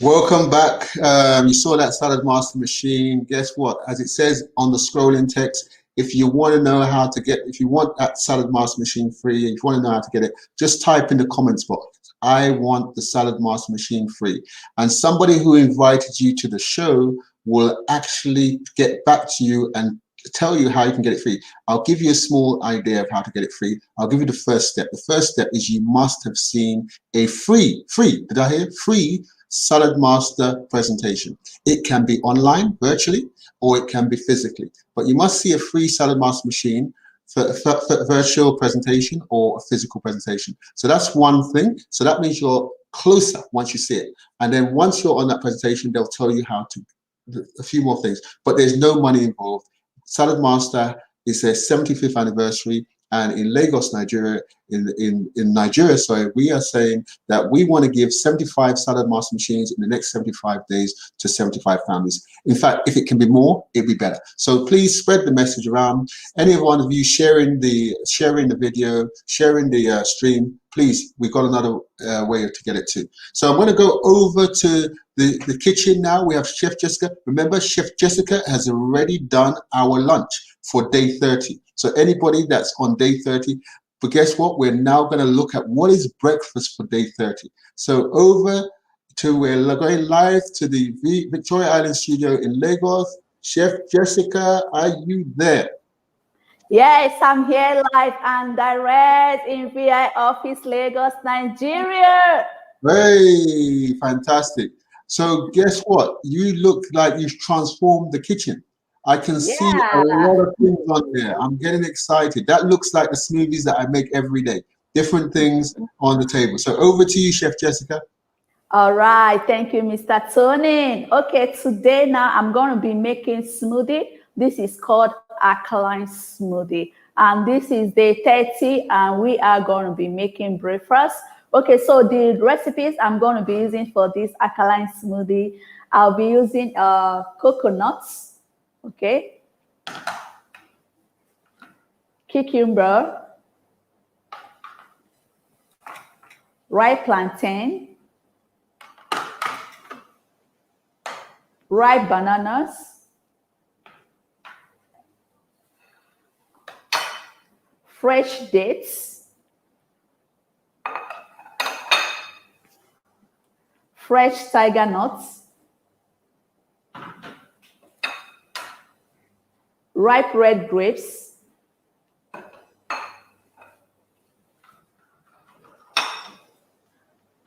Welcome back. You saw that Salad Master machine. Guess what? As it says on the scrolling text, if you want to know how to get, if you want that Salad Master machine free, and if you want to know how to get it, just type in the comments box, I want the Salad Master machine free. And somebody who invited you to the show will actually get back to you and tell you how you can get it free. I'll give you a small idea of how to get it free. I'll give you the first step. The first step is you must have seen a free, did I hear? Free Salad Master presentation. It can be online, virtually, or it can be physically. But you must see a free Salad Master machine for virtual presentation or a physical presentation. So that's one thing. So that means you're closer once you see it. And then once you're on that presentation, they'll tell you how to, a few more things. But there's no money involved. Salad Master is their 75th anniversary, and in Lagos, Nigeria, in Nigeria, sorry, we are saying that we want to give 75 Salad Master machines in the next 75 days to 75 families. In fact, if it can be more, it'd be better. So please spread the message around. Any one of you sharing the video, sharing the stream, please, we've got another way to get it to. So I'm going to go over to the kitchen now. We have Chef Jessica. Remember, Chef Jessica has already done our lunch for day 30. So anybody that's on day 30, but guess what? We're now going to look at what is breakfast for day 30. So over to, we're going live to the Victoria Island studio in Lagos. Chef Jessica, are you there? Yes, I'm here live and direct in VI office, Lagos, Nigeria. Hey, fantastic. So guess what? You look like you've transformed the kitchen. I can see a lot of things on there. I'm getting excited. That looks like the smoothies that I make every day. Different things on the table. So over to you, Chef Jessica. All right. Thank you, Mr. Tony. Okay, today now I'm going to be making smoothie. This is called ALKALINE smoothie. And this is day 30, and we are going to be making breakfast. Okay, so the recipes I'm going to be using for this ALKALINE smoothie, I'll be using coconuts. Okay, cucumber, ripe plantain, ripe bananas, fresh dates, fresh tiger nuts, ripe red grapes,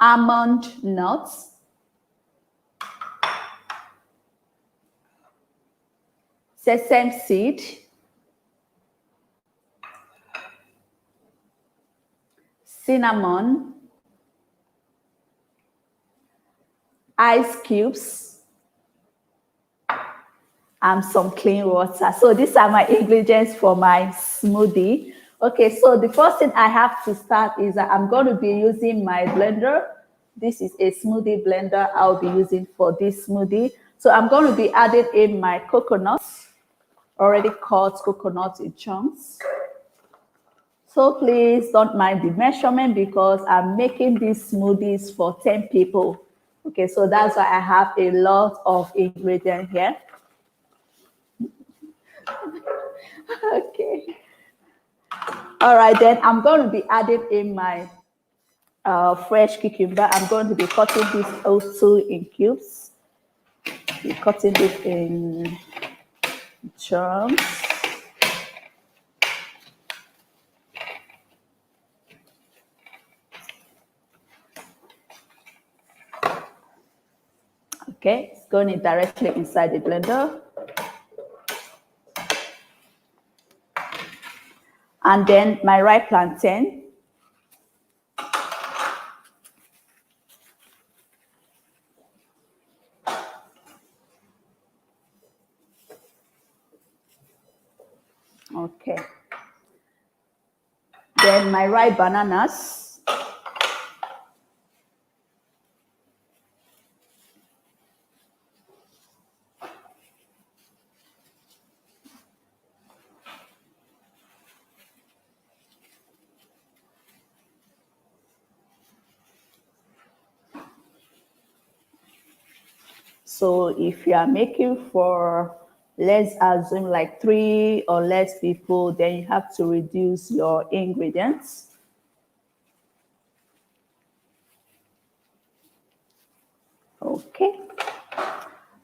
almond nuts, sesame seed, cinnamon, ice cubes, and some clean water. So these are my ingredients for my smoothie. Okay, so the first thing I have to start is that I'm going to be using my blender. This is a smoothie blender I'll be using for this smoothie. So I'm going to be adding in my coconuts, already cut coconuts in chunks. So please don't mind the measurement because I'm making these smoothies for 10 people. Okay, so that's why I have a lot of ingredients here. Okay. All right, then I'm going to be adding in my fresh cucumber. I'm going to be cutting this also in cubes. Be cutting it in chunks. Okay, it's going in directly inside the blender. And then my ripe plantain. Okay. Then my ripe bananas. So if you are making for, let's assume like 3 or less people, then you have to reduce your ingredients. Okay.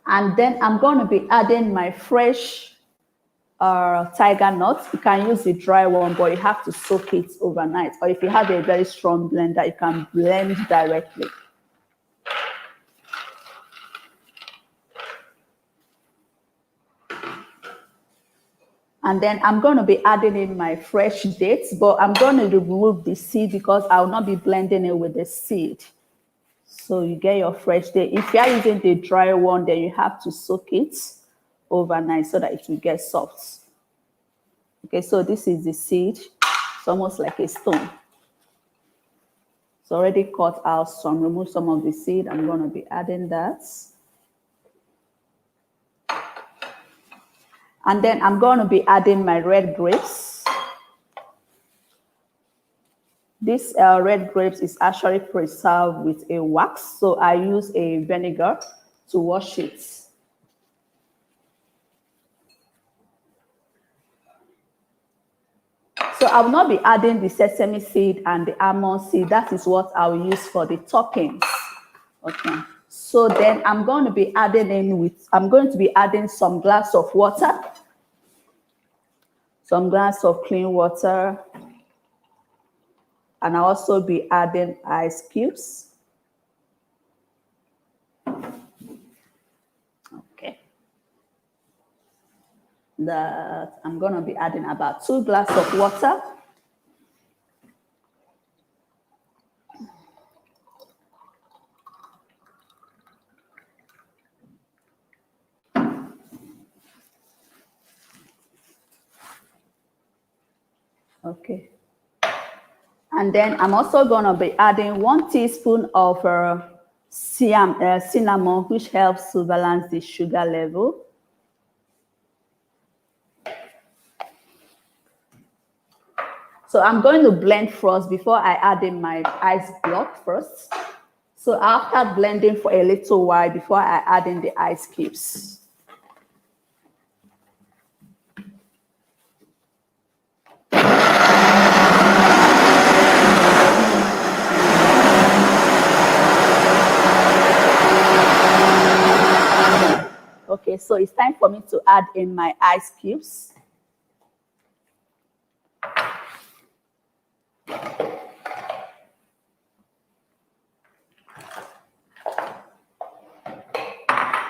And then I'm going to be adding my fresh tiger nuts. You can use the dry one, but you have to soak it overnight. Or if you have a very strong blender, you can blend directly. And then I'm going to be adding in my fresh dates, but I'm going to remove the seed because I will not be blending it with the seed. So you get your fresh date. If you are using the dry one, then you have to soak it overnight so that it will get soft. Okay, so this is the seed. It's almost like a stone. It's already cut out some, remove some of the seed. I'm going to be adding that. And then I'm going to be adding my red grapes. This red grapes is actually preserved with a wax. So I use a vinegar to wash it. So I will not be adding the sesame seed and the almond seed. That is what I will use for the toppings. Okay. So then I'm going to be adding some glass of water. Some glass of clean water. And I'll also be adding ice cubes. Okay. That I'm going to be adding about 2 glasses of water. Okay. And then I'm also going to be adding 1 teaspoon of cinnamon, which helps to balance the sugar level. So I'm going to blend first before I add in my ice block first. So I'll start blending for a little while before I add in the ice cubes. Okay, so it's time for me to add in my ice cubes.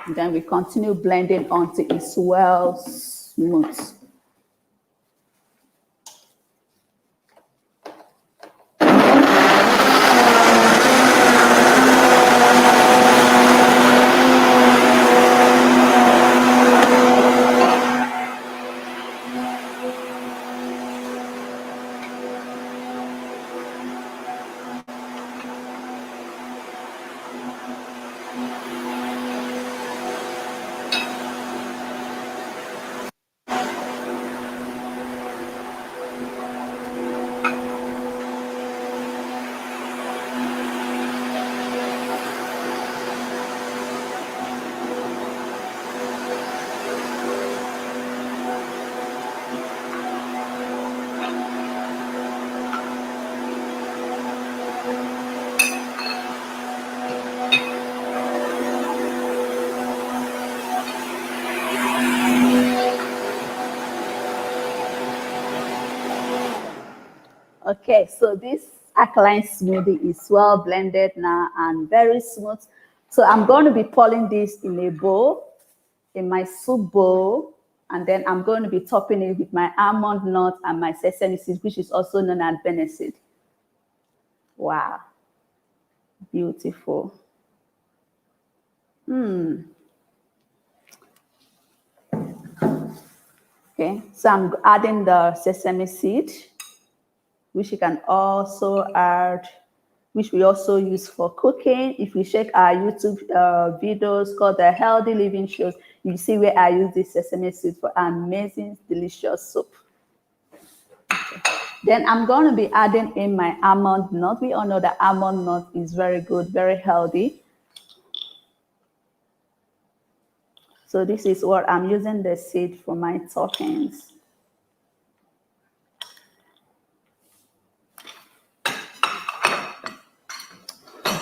Then we continue blending until it's well smooth. Okay, so this alkaline smoothie is well blended now and very smooth. So I'm going to be pouring this in a bowl, in my soup bowl, and then I'm going to be topping it with my almond nut and my sesame seeds, which is also known as Benneseed. Wow, beautiful. Okay, so I'm adding the sesame seed, which you can also add, which we also use for cooking. If you check our YouTube videos called the Healthy Living Shows, you see where I use this sesame seed for amazing, delicious soup. Okay. Then I'm going to be adding in my almond nut. We all know that almond nut is very good, very healthy. So this is what I'm using the seed for my toppings.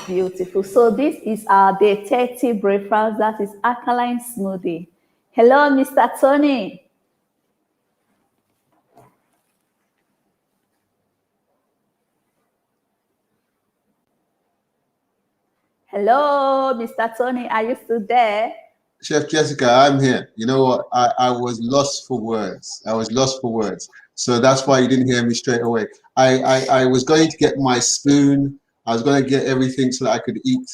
Beautiful. So this is our day 30 breakfast. That is alkaline smoothie. Hello, Mr. Tony. Hello, Mr. Tony. Are you still there? Chef Jessica, I'm here. You know what? I was lost for words. I was lost for words. So that's why you didn't hear me straight away. I was going to get my spoon. I was going to get everything so that I could eat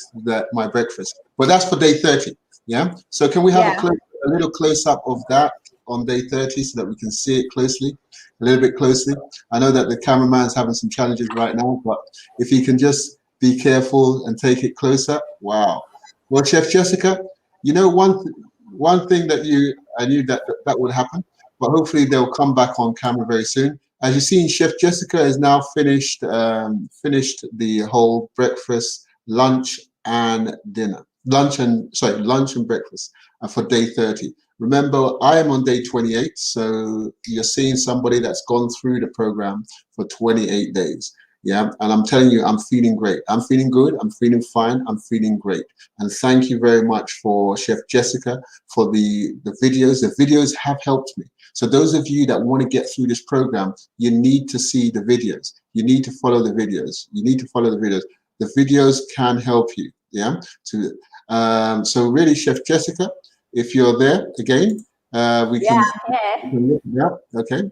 my breakfast. But that's for day 30. Yeah. So can we have a little close up of that on day 30 so that we can see it closely, a little bit closely? I know that the cameraman's having some challenges right now, but if he can just be careful and take it closer. Wow. Well, Chef Jessica, you know, one thing that I knew that would happen, but hopefully they'll come back on camera very soon. As you see, Chef Jessica has now finished the whole breakfast, lunch and dinner, lunch and breakfast for day 30. Remember, I am on day 28, so you're seeing somebody that's gone through the program for 28 days. Yeah, and I'm telling you, I'm feeling great. I'm feeling good. I'm feeling fine. I'm feeling great. And thank you very much for Chef Jessica for the videos. The videos have helped me. So those of you that want to get through this program, you need to see the videos. You need to follow the videos. You need to follow the videos. The videos can help you. Yeah. So really, Chef Jessica, if you're there again, we can. Yeah. Okay.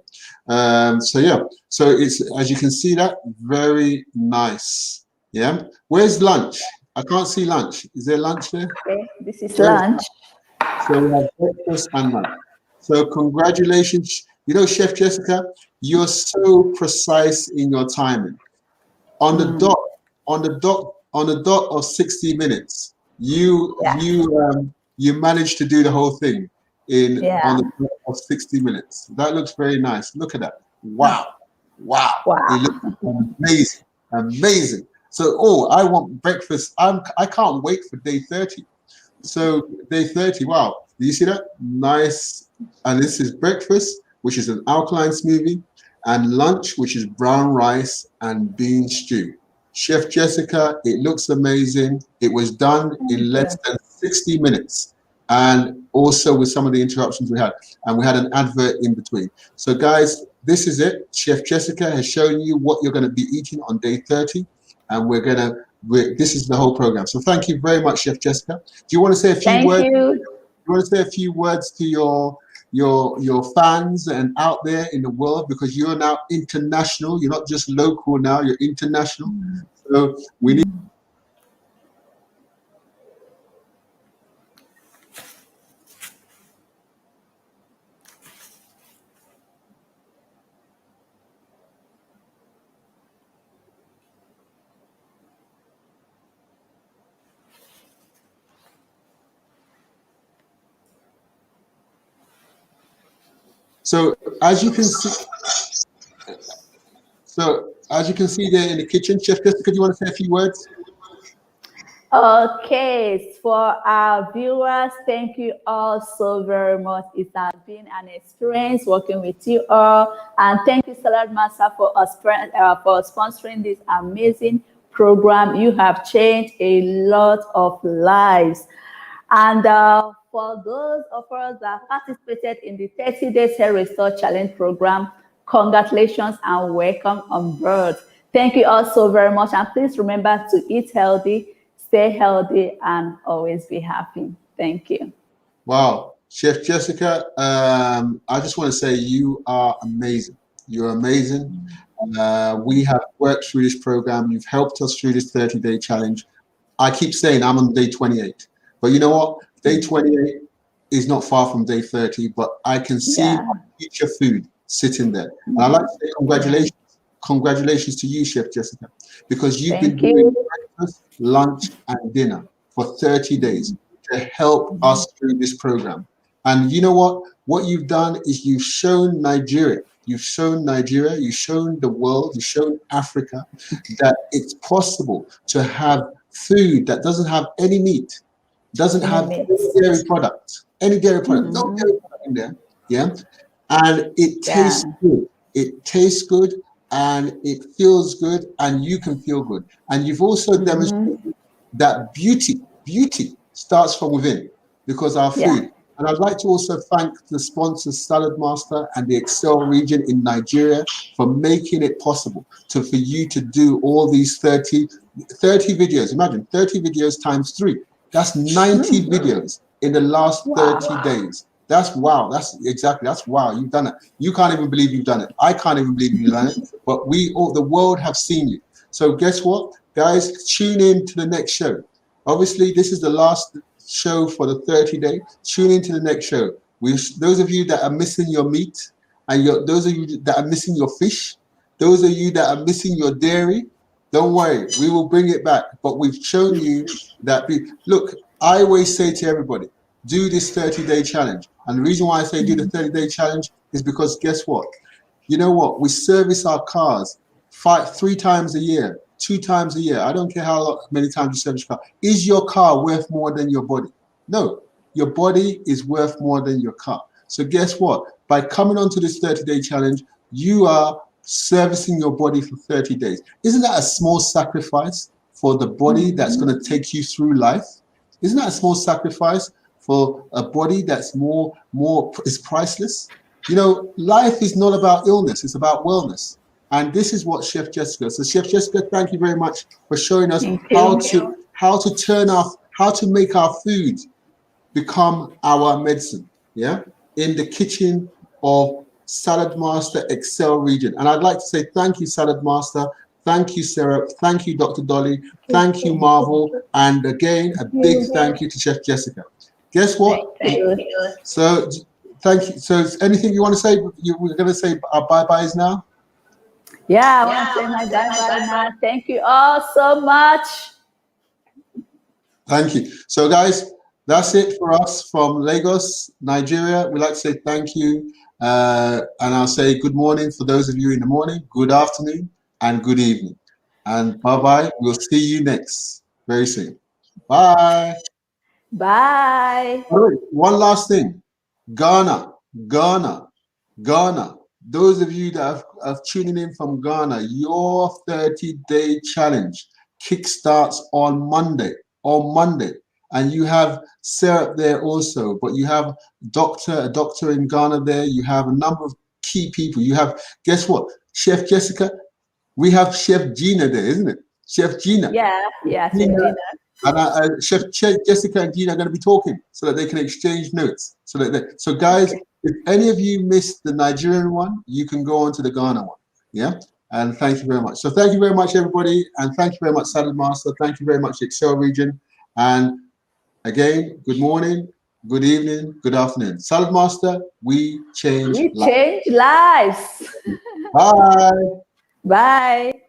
So yeah. So it's, as you can see, that very nice. Yeah. Where's lunch? I can't see lunch. Is there lunch there? Okay. This is lunch. So we have breakfast and lunch. So congratulations. You know, Chef Jessica, you're so precise in your timing. On the dot of 60 minutes, you managed to do the whole thing on the dot of 60 minutes. That looks very nice. Look at that. Wow. It looks amazing. Amazing. So, I want breakfast. I can't wait for day 30. So day 30, wow. Do you see that? Nice. And this is breakfast, which is an alkaline smoothie, and lunch, which is brown rice and bean stew. Chef Jessica, it looks amazing. It was done in less than 60 minutes. And also with some of the interruptions we had. And we had an advert in between. So guys, this is it. Chef Jessica has shown you what you're going to be eating on day 30. And this is the whole program. So thank you very much, Chef Jessica. Do you want to say a few words? Thank you. You want to say a few words to your fans and out there in the world, because you're now international. You're not just local now. You're international. So we need. So as you can see there in the kitchen, Chef Jessica, do you want to say a few words? Okay, for our viewers, thank you all so very much. It has been an experience working with you all, and thank you, Salad Master, for sponsoring this amazing program. You have changed a lot of lives, and for those of us that participated in the 30 Days Hair Restore Challenge program, congratulations and welcome on board. Thank you all so very much, and please remember to eat healthy, stay healthy, and always be happy. Thank you. Wow. Chef Jessica, I just want to say you are amazing. You're amazing. We have worked through this program. You've helped us through this 30-day challenge. I keep saying I'm on day 28. But you know what? Day 28 is not far from day 30, but I can see my future food sitting there. And I'd like to say congratulations. Congratulations to you, Chef Jessica, because you've been doing breakfast, lunch, and dinner for 30 days to help us through this program. And you know what? What you've done is you've shown Nigeria, you've shown the world, you've shown Africa that it's possible to have food that doesn't have any meat, doesn't have any dairy products, any dairy product, no dairy product in there. Yeah, and it tastes good. It tastes good, and it feels good, and you can feel good. And you've also demonstrated that beauty starts from within, because our food. And I'd like to also thank the sponsors, Salad Master and the Excel region in Nigeria, for making it possible for you to do all these 30 videos. Imagine 30 videos times 3. That's 90 videos in the last 30 days. That's wow. That's wow. You've done it. You can't even believe you've done it. I can't even believe you've done it. But the world have seen you. So guess what, guys? Tune in to the next show. Obviously, this is the last show for the 30-day. Tune into the next show. Those of you that are missing your meat, and those of you that are missing your fish, those of you that are missing your dairy, don't worry, we will bring it back. But we've shown you that. Look, I always say to everybody, do this 30-day challenge. And the reason why I say do the 30-day challenge is because guess what? You know what? We service our cars 3 times a year. 2 times a year. I don't care how many times you service your car. Is your car worth more than your body? No, your body is worth more than your car. So guess what? By coming onto this 30-day challenge, you are servicing your body for 30 days. Isn't that a small sacrifice for the body that's going to take you through life? Isn't that a small sacrifice for a body that's is priceless? You know, life is not about illness, it's about wellness. And this is what Chef Jessica. So Chef Jessica, thank you very much for showing us how to make our food become our medicine. Yeah, in the kitchen of Salad Master Excel region. And I'd like to say thank you, Salad Master. Thank you, Sarah. Thank you, Dr. Dolly. Thank you, Marvel. And again, a big thank you to Chef Jessica. Guess what? So thank you. So anything you want to say? We're going to say our bye-byes now. Yeah, I want to say my bye-bye now. Thank you all so much. Thank you. So guys, that's it for us from Lagos, Nigeria. We'd like to say thank you. And I'll say good morning for those of you in the morning, good afternoon, and good evening. And bye-bye. We'll see you next very soon. Bye. Bye. One last thing. Ghana. Those of you that are tuning in from Ghana, your 30-day challenge kickstarts on Monday. And you have Sarah there also, but you have a doctor in Ghana there. You have a number of key people. You have, guess what? Chef Jessica. We have Chef Gina there, isn't it? Chef Gina. Yeah, Chef Gina. And Chef Jessica and Gina are going to be talking so that they can exchange notes. So guys, if any of you missed the Nigerian one, you can go on to the Ghana one. Yeah. And thank you very much. So thank you very much, everybody. And thank you very much, Salad Master. Thank you very much, Excel region. And again, good morning, good evening, good afternoon. Salad Master, we change lives. We change lives. Bye. Bye.